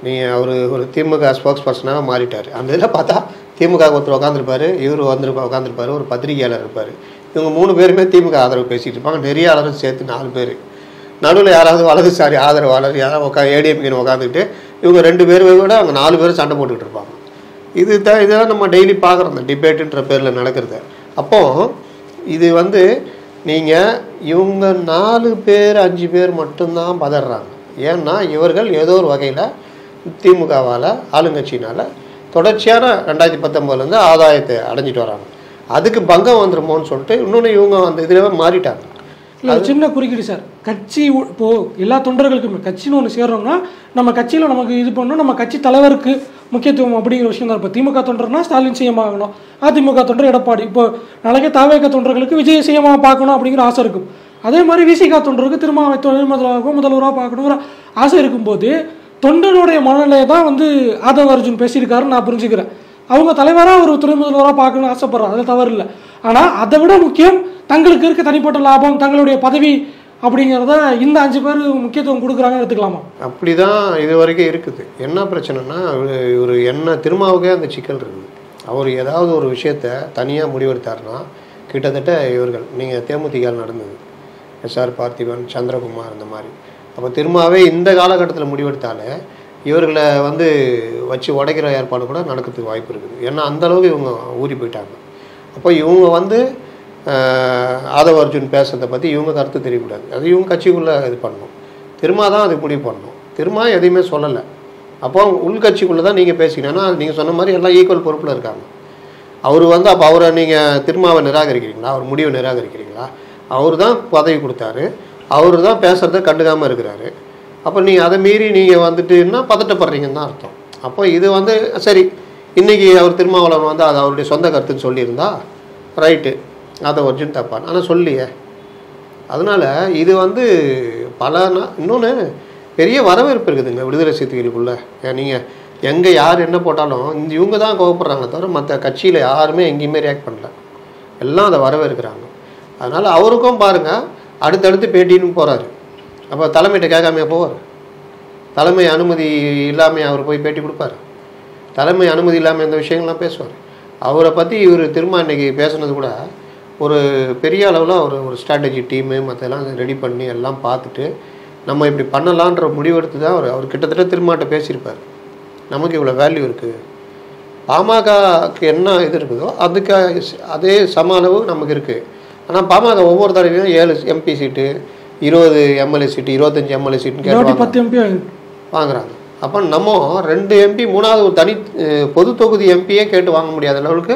நீங்கள் ஒரு திமுக ஸ்போக்ஸ் பர்சனாக மாறிட்டார். அந்த இதில் பார்த்தா திமுக ஒருத்தர் உட்காந்துருப்பார், இவர் உட்காந்துருப்பார், ஒரு பத்திரிகையாளர் இருப்பார். இவங்க 3 பேருமே திமுக ஆதரவு பேசிகிட்டு இருப்பாங்க. நெறியாளரும் சேர்த்து 4 பேர். நடுவில் யாராவது வலதுசாரி ஆதரவாளர் யாராவது ஏடிஎம்கேன்னு உட்காந்துக்கிட்டு இவங்க 2 பேர் விட அவங்க 4 பேரும் சண்டை போட்டுக்கிட்டு இருப்பாங்க. இதெல்லாம் நம்ம டெய்லி பார்க்குறோம், இந்த டிபேட்டுன்ற பேரில் நடக்கிறது. அப்போது இது வந்து நீங்கள் இவங்க 4 பேர் 5 பேர் மட்டும்தான் பதறாங்க. ஏன்னா இவர்கள் ஏதோ ஒரு வகையில் திமுகவால் ஆளுங்கட்சினால் தொடர்ச்சியான 2019 ஆதாயத்தை அடைஞ்சிட்டு வராங்க. அதுக்கு பங்கம் வந்துருமோன்னு சொல்லிட்டு இன்னொன்று இவங்க அந்த இதில் மாறிட்டாங்க. இல்லை சின்ன குறுக்கீடு சார், கட்சி இப்போது எல்லா தொண்டர்களுக்குமே கட்சின்னு ஒன்று சேர்றோம்னா நம்ம கட்சியில் நமக்கு இது பண்ணணும், நம்ம கட்சி தலைவருக்கு முக்கியத்துவம் அப்படிங்கிற விஷயம் தான். இப்போ திமுக தொண்டர்னா ஸ்டாலின் சிஎம் ஆகணும், அதிமுக தொண்டர் எடப்பாடி, இப்போ நாளைக்கே தாவேக தொண்டர்களுக்கு விஜய் சிஎம்மாக பார்க்கணும் அப்படிங்கிற ஆசை இருக்கும். அதே மாதிரி விசிகா தொண்டருக்கு திருமாவை முதல்வராக பார்க்கணுங்கிற ஆசை இருக்கும்போது தொண்டருடைய மனநிலையை தான் வந்து ஆதவ் அர்ஜுன் பேசியிருக்காருன்னு நான் புரிஞ்சுக்கிறேன். அவங்க தலைவராக ஒரு துணை முதல்வராக பார்க்கணும்னு ஆசைப்படுறாங்க, அது தவறு இல்லை. ஆனால் அதை விட முக்கியம் தங்களுக்கு இருக்க தனிப்பட்ட லாபம், தங்களுடைய பதவி அப்படிங்கிறத இந்த 5 பேர் முக்கியத்துவம் கொடுக்குறாங்கன்னு எடுத்துக்கலாமா? அப்படி தான் இது வரைக்கும் இருக்குது. என்ன பிரச்சனைனா இவர் என்ன திருமாவுக்கே அந்த சிக்கல் இருக்குது. அவர் ஏதாவது ஒரு விஷயத்தை தனியாக முடிவெடுத்தாருன்னா கிட்டத்தட்ட இவர்கள் நீங்கள் தேமுதிகால் நடந்தது, எஸ்ஆர் பார்த்திபன், சந்திரகுமார் இந்த மாதிரி. அப்போ திருமாவே இந்த காலகட்டத்தில் முடிவெடுத்தாலே இவர்களை வந்து வச்சு உடைக்கிற ஏற்பாடு கூட நடக்கிறதுக்கு வாய்ப்பு இருக்குது. ஏன்னா அந்தளவுக்கு இவங்க ஊறி போயிட்டாங்க. அப்போ இவங்க வந்து ஆதவ் அர்ஜுன் பேசுறதை பற்றி இவங்க கருத்து தெரியக்கூடாது, அது இவங்க கட்சிக்குள்ளே இது பண்ணணும். திருமா தான் அது முடிவு பண்ணணும். திருமா எதையுமே சொல்லலை. அப்போ உள்கட்சிக்குள்ளே தான் நீங்கள் பேசிக்கணும்னா நீங்கள் சொன்ன மாதிரி எல்லாம் ஈக்குவல் பொறுப்பில் இருக்காங்க. அவர் வந்து அப்போ அவரை நீங்கள் திருமாவை நிராகரிக்கிறீங்களா? அவர் முடிவை நிராகரிக்கிறீங்களா? அவர் தான் பதவி கொடுத்தாரு, அவர் தான் பேசுகிறத கண்டுக்காமல் இருக்கிறாரு. அப்போ நீங்கள் அதை மீறி நீங்கள் வந்துட்டுன்னா பதட்டப்படுறீங்கன்னு தான் அர்த்தம். அப்போ இது வந்து சரி, இன்றைக்கி அவர் திருமாவளவன் வந்து அது அவருடைய சொந்த கருத்துன்னு சொல்லியிருந்தா ரைட்டு, அதை ஒரிஜின் தப்பான், ஆனால் சொல்லியே. அதனால் இது வந்து இன்னொன்று பெரிய வரவேற்பு இருக்குதுங்க விடுதலை சிறுத்தைகளுக்குள்ளே. நீங்கள் எங்கே யார் என்ன போட்டாலும் இவங்க தான் கோவப்படுறாங்க தவிர மற்ற கட்சியில் யாருமே எங்கேயுமே ரியாக்ட் பண்ணல, எல்லாம் அதை வரவேற்கிறாங்க. அதனால் அவருக்கும் பாருங்கள் அடுத்தடுத்து பேட்டின்னு போகிறாரு. அப்போ தலைமையிட்ட கேட்காமையா போவார்? தலைமை அனுமதி இல்லாமல் அவர் போய் பேட்டி கொடுப்பார்? தலைமை அனுமதி இல்லாமல் இந்த விஷயங்கள்லாம் பேசுவார்? அவரை பற்றி இவர் திரும்ப இன்றைக்கி பேசுனது கூட ஒரு பெரிய அளவில் ஒரு ஸ்ட்ராட்டஜி டீமு மற்றெல்லாம் ரெடி பண்ணி எல்லாம் பார்த்துட்டு நம்ம இப்படி பண்ணலான்ற முடிவெடுத்து தான் அவர் கிட்டத்தட்ட திருமாட்ட பேசியிருப்பார். நமக்கு இவ்வளோ வேல்யூ இருக்குது, பாமகக்கு என்ன இது இருக்குதோ அதுக்கு அதே சம அளவு நமக்கு இருக்குது. ஆனால் பாமக ஒவ்வொரு தடவையும் 7 MP சீட்டு, 20 MLA சீட்டு, 25 MLA சீட்டுன்னு கேட்டு 10 MP வாங்குறாங்க. அப்போ நம்ம 2 MP 3வது ஒரு தனி பொது தொகுதி எம்பியே கேட்டு வாங்க முடியாத அளவுக்கு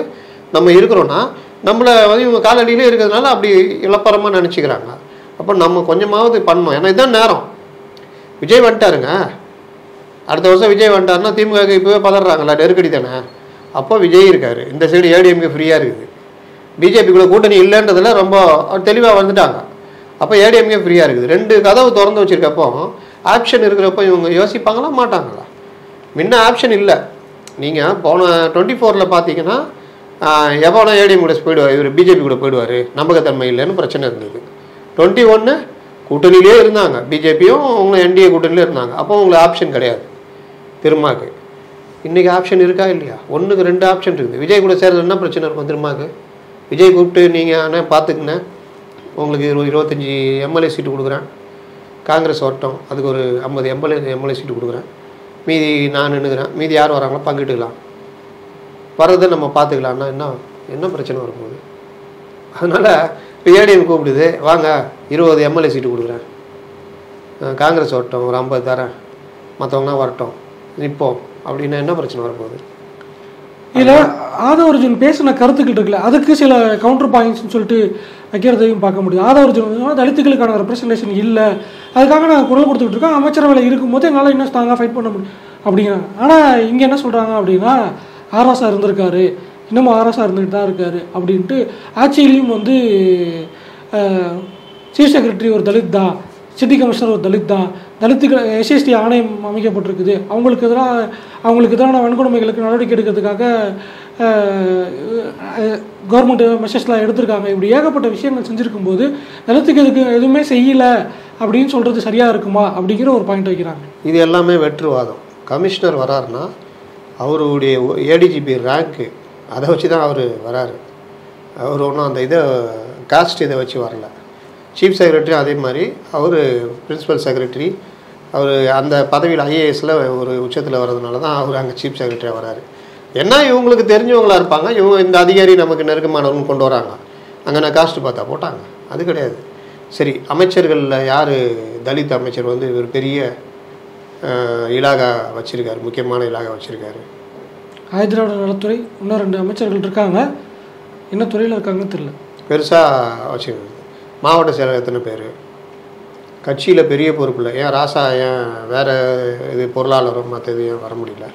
நம்ம இருக்கிறோன்னா நம்மளை வந்து இவங்க காலடியிலே இருக்கிறதுனால அப்படி இளப்பரமாக நினச்சிக்கிறாங்க. அப்போ நம்ம கொஞ்சமாவது பண்ணணும். ஏன்னா இதுதான் நேரம். விஜய் வந்துட்டாருங்க, அடுத்த வருஷம் விஜய் வந்துட்டாருன்னா திமுக இப்போவே பதறாங்களா, நெருக்கடி தானே. அப்போ விஜய் இருக்கார், இந்த சைடு ஏடிஎம்கே ஃப்ரீயாக இருக்குது, பிஜேபிக்குள்ளே கூட்டணி இல்லைன்றதில் ரொம்ப தெளிவாக வந்துட்டாங்க. அப்போ ஏடிஎம்கே ஃப்ரீயாக இருக்குது, 2 கதவு திறந்து வச்சுருக்கப்போ ஆப்ஷன் இருக்கிறப்போ இவங்க யோசிப்பாங்களா மாட்டாங்களா? முன்ன ஆப்ஷன் இல்லை. நீங்கள் போன 24ல் பார்த்தீங்கன்னா எவ்வளோ ஏடிஎம் கூட போயிடுவார், இவர் பிஜேபி கூட போயிடுவார், நம்பகத்தன்மை இல்லைன்னு பிரச்சனை இருந்தது. 21 கூட்டணியிலே இருந்தாங்க, பிஜேபியும் உங்க என்டிஏ கூட்டணியிலே இருந்தாங்க. அப்போ உங்களுக்கு ஆப்ஷன் கிடையாது திருமாக்கு. இன்றைக்கி ஆப்ஷன் இருக்கா இல்லையா? 1க்கு 2 ஆப்ஷன் இருக்குது. விஜய் கூட சேர்றது என்ன பிரச்சனை இருக்கும் திருமாக்கு? விஜய் கூப்பிட்டு நீங்கள் ஆனால் பார்த்துக்குங்க, உங்களுக்கு 25 MLA சீட்டு கொடுக்குறேன், காங்கிரஸ் வரட்டும், அதுக்கு ஒரு 50 MLA சீட்டு கொடுக்குறேன், மீதி நான் நின்றுக்கிறேன், மீதி யார் வராங்களோ பங்கிட்டுக்கலாம், வர்றதை நம்ம பார்த்துக்கலாம்னா என்ன பிரச்சனை வரும்போது? அதனால் இப்போ ஏடிஎம் கூப்பிடுது, வாங்க 20 MLA சீட்டு கொடுக்குறேன், காங்கிரஸ் வரட்டும், ஒரு 50 தரேன், மற்றவங்களாம் வரட்டும், நிற்போம் அப்படின்னா என்ன பிரச்சனை வரப்போகுது? இதில் ஆதவர்ஜுன் பேசின கருத்துக்கள் இருக்குல்ல, அதுக்கு சில கவுண்டர் பாயிண்ட்ஸ்னு சொல்லிட்டு வைக்கிறதையும் பார்க்க முடியும். ஆதவர்ஜுன் தலித்துகளுக்கான ரெப்ரசன்டேஷன் இல்லை, அதுக்காக நான் குரல் கொடுத்துக்கிட்டு இருக்கேன், அமைச்சரவையில் இருக்கும்போது எங்களால் இன்னும் ஸ்ட்ராங்காக ஃபைட் பண்ண முடியும் அப்படிங்கிறாங்க. ஆனால் இங்கே என்ன சொல்கிறாங்க அப்படின்னா, ஆர்எஸ்ஆ இருந்திருக்காரு, இன்னமும் ஆர்எஸ்ஆ இருந்துகிட்டு தான் இருக்காரு அப்படின்ட்டு. ஆட்சியிலையும் வந்து சீஃப் செக்ரட்டரி ஒரு தலித் தான், சிட்டி கமிஷனர் ஒரு தலித் தான், தலித்துகள் எஸ்எஸ்டி ஆணையம் அமைக்கப்பட்டிருக்குது, அவங்களுக்கு எதிரான வன்கொடுமைகளுக்கு நடவடிக்கை எடுக்கிறதுக்காக கவர்மெண்ட் மெஷர்ஸ்லாம் எடுத்திருக்காங்க. இப்படி ஏகப்பட்ட விஷயங்கள் செஞ்சுருக்கும்போது தலித்துக்கு எதுவுமே செய்யலை அப்படின்னு சொல்கிறது சரியாக இருக்குமா அப்படிங்கிற ஒரு பாயிண்ட் வைக்கிறாங்க. இது எல்லாமே வெற்றுவாதம். கமிஷனர் வராருன்னா அவருடைய ஏடிஜிபி ரேங்க்கு அதை வச்சு தான் அவர் வராரு. அவர் ஒன்றும் அந்த காஸ்ட் இதை வச்சு வரல. சீஃப் செக்ரட்டரி அதே மாதிரி அவர் பிரின்சிபல் செக்ரட்டரி, அவர் அந்த பதவியில் ஐஏஎஸில் ஒரு உச்சத்தில் வர்றதுனால தான் அவர் அங்கே சீஃப் செக்ரட்டரியாக வராரு. ஏன்னா இவங்களுக்கு தெரிஞ்சவங்களாக இருப்பாங்க, இவங்க இந்த அதிகாரி நமக்கு நெருக்கமானவங்க கொண்டு வராங்க, அங்கே நான் காஸ்ட்டு பார்த்தா போட்டாங்க, அது கிடையாது. சரி, அமைச்சர்களில் யார் தலித் அமைச்சர் வந்து ஒரு பெரிய இலாகா வச்சுருக்காரு, முக்கியமான இலாகா வச்சுருக்காரு? ஆயுதிராவிட நலத்துறை, இன்னும் 2 அமைச்சர்கள் இருக்காங்க, என்ன துறையில் இருக்காங்கன்னு தெரியல, பெருசாக வச்சுருக்காங்க. மாவட்ட செயலர் எத்தனை பேர்? கட்சியில் பெரிய பொறுப்பில் ஏன் ராசா ஏன் வேறு இது பொருளாளரும் மற்றது ஏன் வர முடியல?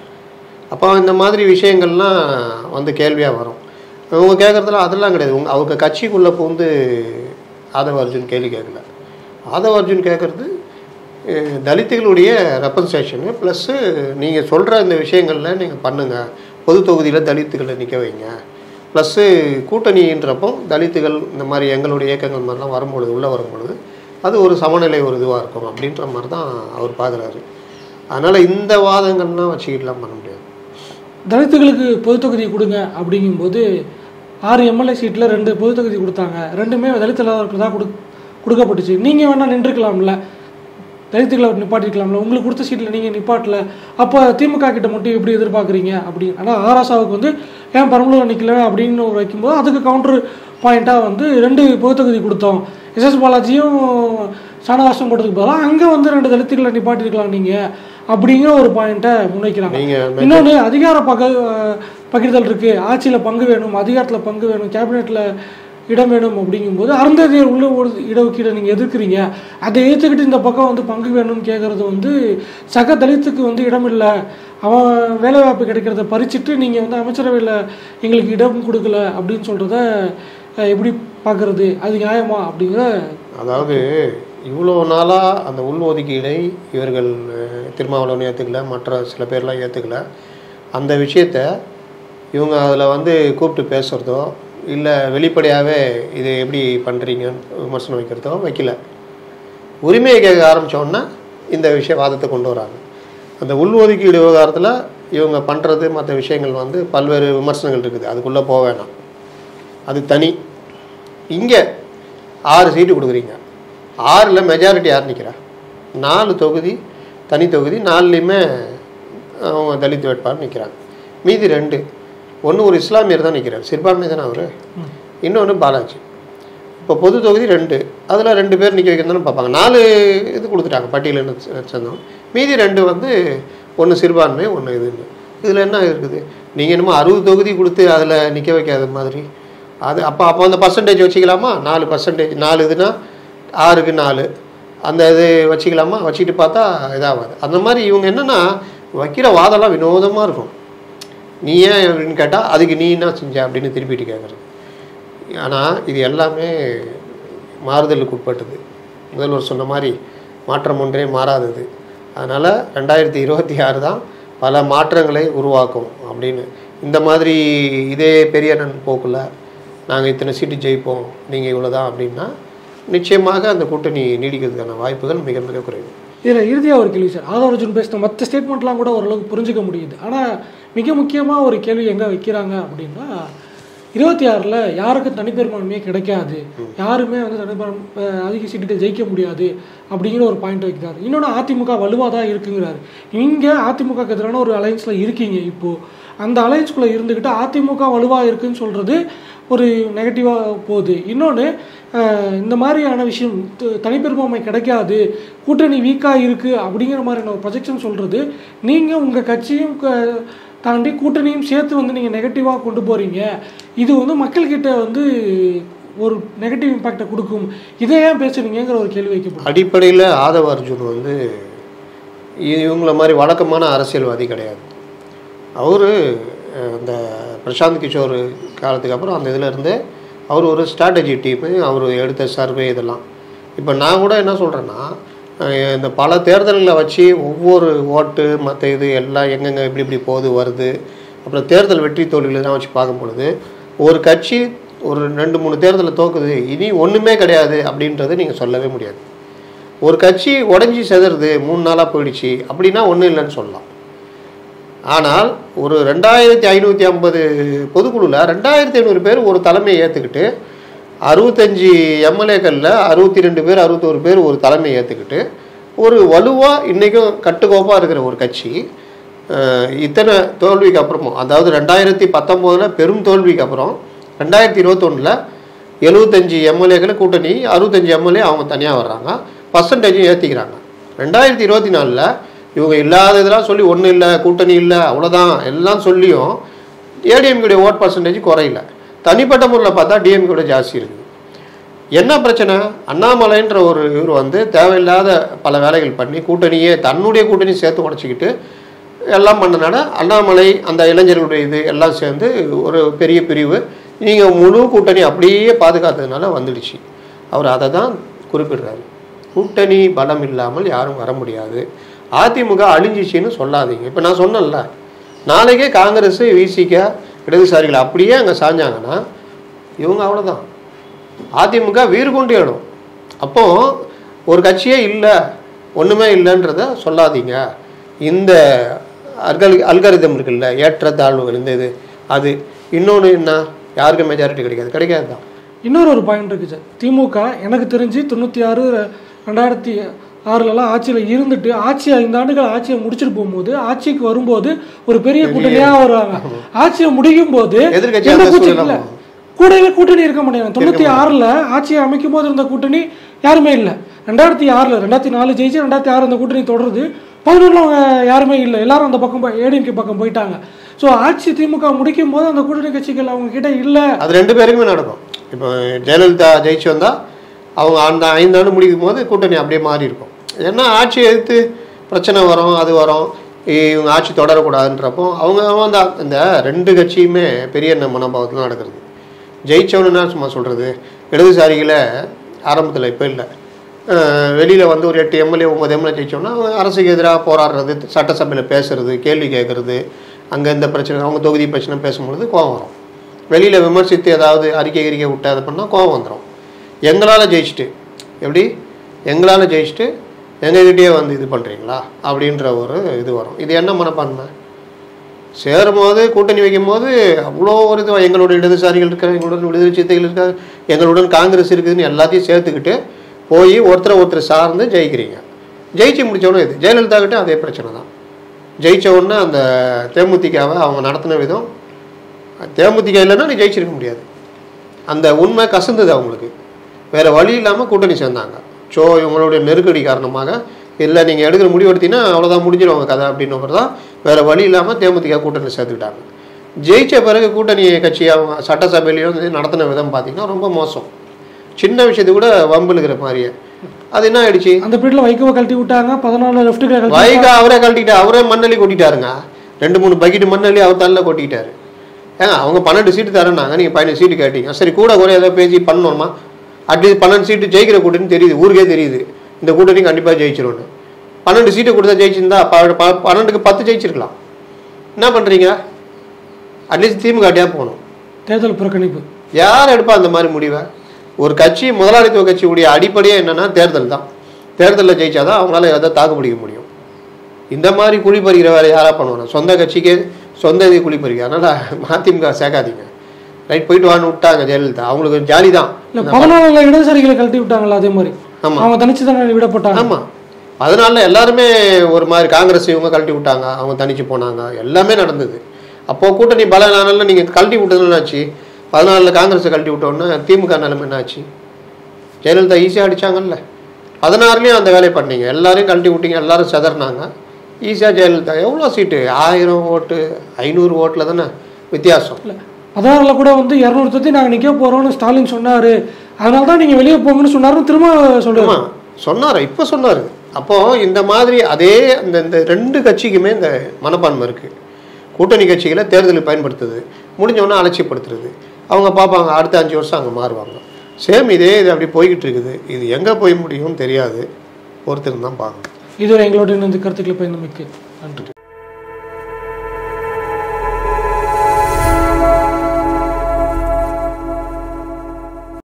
அப்போ இந்த மாதிரி விஷயங்கள்லாம் வந்து கேள்வியாக வரும். இவங்க கேட்குறதுல அதெல்லாம் கிடையாது. அவங்க கட்சிக்குள்ளே வந்து ஆதவ அர்ஜுன் கேள்வி கேட்கல. ஆதவ அர்ஜுன் கேட்குறது தலித்துகளுடைய ரெப்ரசன்டேஷனு ப்ளஸ்ஸு நீங்கள் சொல்கிற இந்த விஷயங்களில் நீங்கள் பண்ணுங்கள், பொது தொகுதியில் தலித்துகளை நிற்க வைங்க, ப்ளஸ்ஸு கூட்டணின்றப்போ தலித்துகள் இந்த மாதிரி எங்களுடைய இயக்கங்கள் மாதிரிலாம் வரும்பொழுது உள்ளே வரும்பொழுது அது ஒரு சமநிலை ஒரு இதுவாக இருக்கும் அப்படின்ற மாதிரி தான் அவர் பார்க்குறாரு. அதனால் இந்த வாதங்கள்லாம் வச்சுக்கிட்டுலாம் பண்ண முடியாது. தலித்துகளுக்கு பொது தொகுதி கொடுங்க அப்படிங்கும்போது 6 MLA சீட்டில் 2 பொது தொகுதி கொடுத்தாங்க, 2மே தலித் தலைவருக்கு தான் கொடுக்கப்பட்டுச்சு. நீங்கள் வேணால் நின்றுக்கலாம்ல, தலித்துகளை நிப்பாட்டிக்கலாம்ல, உங்களுக்கு கொடுத்த சீட்டில் நீங்கள் நிப்பாட்டல, அப்போ திமுக கிட்ட மட்டும் எப்படி எதிர்பார்க்குறீங்க அப்படின்னு. ஆனால் ஆராசாவுக்கு வந்து ஏன் பெரம்பலூர் நிற்கல அப்படின்னு வைக்கும்போது அதுக்கு கவுண்டர் பாயிண்ட்டாக வந்து 2 பொது தொகுதி கொடுத்தோம், எஸ்எஸ் பாலாஜியும் சானவாசம் கொடுத்ததுக்கு பதிலாக அங்கே வந்து 2 தலித்துகளை நிப்பாட்டிருக்கலாம் நீங்கள் அப்படிங்கிற ஒரு பாயிண்ட்டை முன்வைக்கிறாங்க. இன்னொன்று அதிகார பகிர்தல் இருக்குது, ஆட்சியில் பங்கு வேணும், அதிகாரத்தில் பங்கு வேணும், கேபினெட்டில் இடம் வேணும் அப்படிங்கும்போது அருந்ததியர் உள்ள ஒரு இடஒதுக்கீடை நீங்கள் எதிர்க்கிறீங்க, அதை ஏற்றுக்கிட்டு இந்த பக்கம் வந்து பங்கு வேணும்னு கேட்குறது வந்து சக தலித்துக்கு வந்து இடம் இல்லை, அவன் வேலைவாய்ப்பு கிடைக்கிறத பறிச்சுட்டு நீங்கள் வந்து அமைச்சரவையில் எங்களுக்கு இடம் கொடுக்கல அப்படின்னு சொல்கிறத எப்படி பார்க்குறது, அது நியாயமா அப்படிங்கிற. அதாவது இவ்வளோ நாளாக அந்த உள்ஒதுக்கீடை இவர்கள் திருமாவளவன் ஏற்றுக்கல, மற்ற சில பேர்லாம் ஏற்றுக்கல. அந்த விஷயத்த இவங்க அதில் வந்து கூப்பிட்டு பேசுகிறதோ இல்லை வெளிப்படையாகவே இதை எப்படி பண்ணுறீங்கன்னு விமர்சனம் வைக்கிறதோ வைக்கல. உரிமையை கேட்க ஆரம்பித்தோன்னா இந்த வாதத்தை கொண்டு வராங்க. அந்த உள்ஒதுக்கீடு விவகாரத்தில் இவங்க பண்ணுறது மற்ற விஷயங்கள் வந்து பல்வேறு விமர்சனங்கள் இருக்குது, அதுக்குள்ளே போக வேணாம், அது தனி. இங்கே 6 சீட்டு கொடுக்குறீங்க. 6ல் மெஜாரிட்டி யார் நிற்கிறா? 4 தொகுதி தனி தொகுதி, 4லையுமே அவங்க தலித் வேட்பாளர் நிற்கிறாங்க. மீதி 2, ஒன்று ஒரு இஸ்லாமியர் தான் நிற்கிறார், சிறுபான்மை தானே அவர், இன்னொன்று பாலாஜி. இப்போ பொது தொகுதி 2, அதில் 2 பேர் நிற்க வைக்கிறதானு பார்ப்பாங்க. 4 இது கொடுத்துட்டாங்க பட்டியலில் சேர்ந்தோம். மீதி 2 வந்து ஒன்று சிறுபான்மை, ஒன்று இதுன்னு. இதில் என்ன இருக்குது? நீங்கள் என்னமோ 60 தொகுதி கொடுத்து அதில் நிற்க வைக்காத மாதிரி அது அப்போ அந்த பர்சன்டேஜ் வச்சுக்கலாமா? 4%, 4 இதுனா 6க்கு 4 அந்த இது வச்சுக்கலாமா? வச்சுக்கிட்டு பார்த்தா இதாகாது. அந்த மாதிரி இவங்க என்னென்னா வைக்கிற வாதம்லாம் வினோதமாக இருக்கும். நீ ஏன் அப்படின்னு கேட்டால் அதுக்கு நீ என்ன செஞ்ச அப்படின்னு திருப்பிட்டு கேட்குறது. ஆனால் இது எல்லாமே மாறுதலுக்கு உட்பட்டது. முதல்வர் சொன்ன மாதிரி மாற்றம் ஒன்றே மாறாதது. அதனால் 2026 தான் பல மாற்றங்களை உருவாக்கும் அப்படின்னு. இந்த மாதிரி இதே பெரியண்ணன் போக்கில் நாங்கள் இத்தனை சீட்டு ஜெயிப்போம், நீங்கள் இவ்வளோ தான் அப்படின்னா நிச்சயமாக அந்த கூட்டணி நீடிக்கிறதுக்கான வாய்ப்புகள் மிக மிக குறைவு. இதில் இறுதியாக ஒரு கேள்வி சார், ஆதவ அர்ஜுன் பேசின மற்ற ஸ்டேட்மெண்ட்லாம் கூட ஓரளவுக்கு புரிஞ்சிக்க முடியுது. ஆனால் மிக முக்கியமாக ஒரு கேள்வி எங்கே வைக்கிறாங்க அப்படின்னா, 26ல் யாருக்கும் தனிப்பெரும்பான்மையே கிடைக்காது, யாருமே வந்து அதிக சீட்டு ஜெயிக்க முடியாது அப்படிங்கிற ஒரு பாயிண்ட் வைக்கிறாரு. இன்னொன்று அதிமுக வலுவாக தான் இருக்குங்கிறாரு. நீங்கள் அதிமுக எதிரான ஒரு அலையன்ஸில் இருக்கீங்க. இப்போது அந்த அலையன்ஸ்குள்ளே இருந்துக்கிட்டு அதிமுக வலுவாக இருக்குதுன்னு சொல்கிறது ஒரு நெகட்டிவாக போகுது. இன்னொன்று இந்த மாதிரியான விஷயம் தனிப்பெரும்பான்மை கிடைக்காது, கூட்டணி வீக்காக இருக்குது அப்படிங்கிற மாதிரியான ஒரு ப்ரொஜெக்ஷன் சொல்கிறது, நீங்கள் உங்கள் கட்சியும் தாண்டி கூட்டணியும் சேர்த்து வந்து நீங்கள் நெகட்டிவாக கொண்டு போகிறீங்க. இது வந்து மக்கள்கிட்ட வந்து ஒரு நெகட்டிவ் இம்பேக்டை கொடுக்கும். இதை ஏன் பேசுறீங்கிற ஒரு கேள்வி வைக்கப்படும். அடிப்படையில் ஆதவ அர்ஜுன் வந்து இவங்கள மாதிரி வழக்கமான அரசியல்வாதி கிடையாது. அவர் இந்த பிரசாந்த் கிஷோர் காலத்துக்கு அப்புறம் அந்த இதில் இருந்து அவர் ஒரு ஸ்ட்ராட்டஜி டீமு, அவர் எடுத்த சர்வே இதெல்லாம். இப்போ நான் கூட என்ன சொல்கிறேன்னா, இந்த பல தேர்தல்களை வச்சு ஒவ்வொரு ஓட்டு மற்ற இது எல்லாம் எங்கெங்கே இப்படி போகுது வருது, அப்புறம் தேர்தல் வெற்றி தோல்விகளெல்லாம் வச்சு பார்க்கும் பொழுது ஒரு கட்சி ஒரு 2-3 தேர்தலில் தோக்குது, இனி ஒன்றுமே கிடையாது அப்படின்றது நீங்கள் சொல்லவே முடியாது. ஒரு கட்சி உடஞ்சி செதறது 3 நாளாக போயிடுச்சு அப்படின்னா ஒன்றும் இல்லைன்னு சொல்லலாம். ஆனால் ஒரு 2550 பொதுக்குழுவில் 2500 பேர் ஒரு தலைமையை ஏற்றுக்கிட்டு 65 எம்எல்ஏக்களில் 62 பேர் 61 பேர் ஒரு தலைமையை ஏற்றுக்கிட்டு ஒரு வலுவாக இன்றைக்கும் கட்டுக்கோப்பாக இருக்கிற ஒரு கட்சி இத்தனை தோல்விக்கு அப்புறமும், அதாவது 2019 பெரும் தோல்விக்கு அப்புறம் 2021 75 எம்எல்ஏக்களை கூட்டணி 65 எம்எல்ஏ அவங்க தனியாக வர்றாங்க, பர்சன்டேஜும் ஏற்றிக்கிறாங்க. 2024 இவங்க இல்லாத இதெல்லாம் சொல்லி ஒன்றும் இல்லை, கூட்டணி இல்லை, அவ்வளோதான் எல்லாம் சொல்லியும் ஏடிஎம்கேடைய ஓட் பர்சன்டேஜ் குறையில. தனிப்பட்ட முறையில் பார்த்தா டிஎம்கேட ஜாஸ்தி இருக்குது. என்ன பிரச்சனை? அண்ணாமலைன்ற ஒரு இவர் வந்து தேவையில்லாத பல வேலைகள் பண்ணி கூட்டணியே தன்னுடைய கூட்டணி சேர்த்து உடச்சிக்கிட்டு எல்லாம் பண்ணனால அண்ணாமலை அந்த இளைஞர்களுடைய இது எல்லாம் சேர்ந்து ஒரு பெரிய பிரிவு, நீங்கள் முழு கூட்டணி அப்படியே பாதுகாத்ததுனால வந்துடுச்சு. அவர் அதை தான் குறிப்பிடுறாரு. கூட்டணி பலம் இல்லாமல் யாரும் வர முடியாது, அதிமுக அழிஞ்சிச்சின்னு சொல்லாதீங்க. இப்போ நான் சொன்னேன்ல, நாளைக்கே காங்கிரஸ் விசிக இடதுசாரிகள் அப்படியே அங்கே சாஞ்சாங்கன்னா இவங்க அவ்வளோதான், அதிமுக வீறு கொண்டு எழும். அப்போது ஒரு கட்சியே இல்லை, ஒன்றுமே இல்லைன்றத சொல்லாதீங்க. இந்த அல்காரிதம் இருக்குல்ல, ஏற்றத்தாழ்வுகள் இந்த இது அது இன்னொன்று என்ன, யாருக்கும் மெஜாரிட்டி கிடைக்காது தான். இன்னொரு பாயிண்ட் இருக்குது சார். திமுக எனக்கு தெரிஞ்சு 96 2006 ஆட்சியில் இருந்துட்டு ஆட்சி 5 ஆண்டுகள் ஆட்சியை முடிச்சுட்டு போகும்போது ஆட்சிக்கு வரும்போது ஒரு பெரிய கூட்டணியாக வருவாங்க. ஆட்சியை முடிக்கும் போது கூடவே கூட்டணி இருக்க முடியாது. 96 ஆட்சியை அமைக்கும் போது இருந்த கூட்டணி யாருமே இல்லை. 2006 2004 ஜெயிச்சு 2006 அந்த கூட்டணி தொடருது. 11 அவங்க யாருமே இல்லை, எல்லாரும் அந்த பக்கம் ஏடிஎம்கே பக்கம் போயிட்டாங்க. ஸோ ஆட்சி திமுக முடிக்கும் போது அந்த கூட்டணி கட்சிகள் அவங்க கிட்ட இல்லை. அது 2 பேருக்குமே நடக்கும். இப்போ ஜெயலலிதா ஜெயிச்சு வந்தால் அவங்க அந்த 5 ஆண்டு முடிக்கும் போது கூட்டணி அப்படியே மாறி இருக்கும். ஏன்னா ஆட்சி எதிர்த்து பிரச்சனை வரும், அது வரும், இவங்க ஆட்சி தொடரக்கூடாதுன்றப்போ அவங்க அந்த இந்த 2 கட்சியுமே பெரிய மனோபாவத்தில் நடக்கிறது. ஜெயிச்சவனுன்னா சும்மா சொல்கிறது, இடதுசாரிகளை ஆரம்பத்தில் இப்போ இல்லை, வெளியில் வந்து ஒரு 8 எம்எல்ஏ 9 எம்எல்ஏ ஜெயிச்சோன்னா அவங்க அரசுக்கு எதிராக போராடுறது, சட்டசபையில் பேசுறது, கேள்வி கேட்குறது, அங்கே இந்த பிரச்சனை அவங்க தொகுதி பிரச்சனை பேசும்பொழுது கோபம் வரும். வெளியில் விமர்சித்து ஏதாவது அறிக்கை விட்டு அதை பண்ணால் கோபம் வந்துடும். எங்களால் ஜெயிச்சுட்டு எப்படி எங்களால் ஜெயிச்சுட்டு எங்ககிட்டயே வந்து இது பண்ணுறீங்களா அப்படின்ற ஒரு இது வரும். இது என்ன மனப்பான்மை? சேரும்போது கூட்டணி வைக்கும்போது அவ்வளோ ஒரு இது எங்களுடைய இடதுசாரிகள் இருக்காங்க, எங்களுடன் விடுதலை சிறுத்தைகள் இருக்காங்க, எங்களுடன் காங்கிரஸ் இருக்குதுன்னு எல்லாத்தையும் சேர்த்துக்கிட்டு போய் ஒருத்தர் சார்ந்து ஜெயிக்கிறீங்க. ஜெயிச்சு முடித்தவொன்னே இது ஜெயலலிதா கிட்டே அதே பிரச்சனை தான். ஜெயித்த உடனே அந்த தேமுதிகவை அவங்க நடத்தின விதம், தேமுதிக இல்லைன்னா நீ ஜெயிச்சிருக்க முடியாது. அந்த உண்மை கசந்தது அவங்களுக்கு. வேறு வழி இல்லாமல் கூட்டணி சேர்ந்தாங்க. ஸோ இவங்களுடைய நெருக்கடி காரணமாக இல்லை நீங்கள் எடுக்கிற முடிவு எடுத்தீங்கன்னா அவ்வளோதான் முடிஞ்சிடுவாங்க கதை அப்படின்னவர் தான் வேறு வழி இல்லாமல் தேமுதிக கூட்டணி சேர்த்துக்கிட்டாங்க. ஜெயித்த பிறகு கூட்டணி கட்சி அவங்க சட்டசபையிலையும் நடத்தின விதம் பார்த்திங்கன்னா ரொம்ப மோசம். சின்ன விஷயத்து கூட வம்புலுக்கிற மாதிரியே. அது என்ன ஆயிடுச்சு, அந்த பீரியடில் வைகோவை கழட்டி விட்டாங்க. 14 லெஃப்ட்டுக்கு வைகோ அவரே கழட்டிட்டார். அவரே மண்ணள்ளி கொட்டிட்டாருங்க. 2-3 பக்கெட்டு மண்ணள்ளி அவர் தலையில் கொட்டிக்கிட்டாரு. ஏங்க அவங்க 12 சீட்டு தரேன்னாங்க, நீங்கள் 15 சீட்டு கேட்டீங்க. சரி கூட குறைய ஏதாவது பேசி பண்ணணுமா? அட்லீஸ்ட் 12 சீட்டு ஜெயிக்கிற கூட்டணி தெரியுது, ஊருக்கே தெரியுது இந்த கூட்டணி கண்டிப்பாக ஜெயிச்சிரும்னு. 12 சீட்டை கொடுத்தா ஜெயிச்சிருந்தா 12க்கு 10 ஜெயிச்சிருக்கலாம். என்ன பண்ணுறீங்க? அட்லீஸ்ட் திமுகட்டியாக போகணும். தேர்தல் புறக்கணிப்பு யார் எடுப்பா அந்த மாதிரி முடிவை? ஒரு கட்சி முதலாளித்துவ கட்சியுடைய அடிப்படையே என்னென்னா தேர்தல் தான். தேர்தலில் ஜெயிச்சாதான் அவங்களால எதாவது தாக்கு பிடிக்க முடியும். இந்த மாதிரி குழி பறிக்கிற வேலை யாராக பண்ணுவாங்க? சொந்த கட்சிக்கே சொந்த இது குழி பறிக்க. அதனால் மதிமுக சேர்க்காதீங்க. ரைட் போயிட்டு வான்னு விட்டாங்க ஜெயலலிதா. அவங்களுக்கு ஜாலி தான். இல்லை 14 இடதுசாரிகளை கழட்டி விட்டாங்களா அதே மாதிரி? ஆமாம், அவங்க தனிச்சு தானே விடப்பட்டாங்க. ஆமாம், அதனால எல்லாருமே ஒரு மாதிரி காங்கிரஸ் இவங்க கழட்டி விட்டாங்க, அவங்க தனிச்சு போனாங்க, எல்லாமே நடந்தது. அப்போது கூட்டணி பலனால நீங்கள் கழட்டி விட்டதுன்னு என்னாச்சு? 14 காங்கிரஸை கழட்டி விட்டோன்னா திமுக நிலைமை என்னாச்சு? ஜெயலலிதா ஈஸியாக அடித்தாங்கல்ல. 16லேயும் அந்த வேலையை பண்ணீங்க, எல்லாரையும் கழட்டி விட்டீங்க, எல்லாரும் செதறினாங்க. ஈஸியாக ஜெயலலிதா எவ்வளோ சீட்டு? 1000 ஓட்டு 500 ஓட்டில் தானே வித்தியாசம். இல்லை 16ல் கூட வந்து 200 தொத்தி நாங்கள் நிற்க போகிறோம்னு ஸ்டாலின் சொன்னார். அதனால தான் நீங்கள் வெளியே போங்கன்னு சொன்னாருன்னு திரும்ப சொல்லுவாங்க. சொன்னார், இப்போ சொன்னார். அப்போது இந்த மாதிரி அதே இந்த 2 கட்சிக்குமே இந்த மனப்பான்மை இருக்குது. கூட்டணி கட்சிகளை தேர்தலுக்கு பயன்படுத்துது, முடிஞ்சவொன்னே அலட்சியப்படுத்துறது. அவங்க பார்ப்பாங்க அடுத்த 5 வருஷம் அங்கே மாறுவாங்க. சேம் இது அப்படி போய்கிட்டு இருக்குது. இது எங்கே போய் முடியும்னு தெரியாது, ஒருத்தர் தான் பார்க்கணும். இதுவரை எங்களோட இந்த கருத்துக்களை பயந்தமைக்கு நன்றி.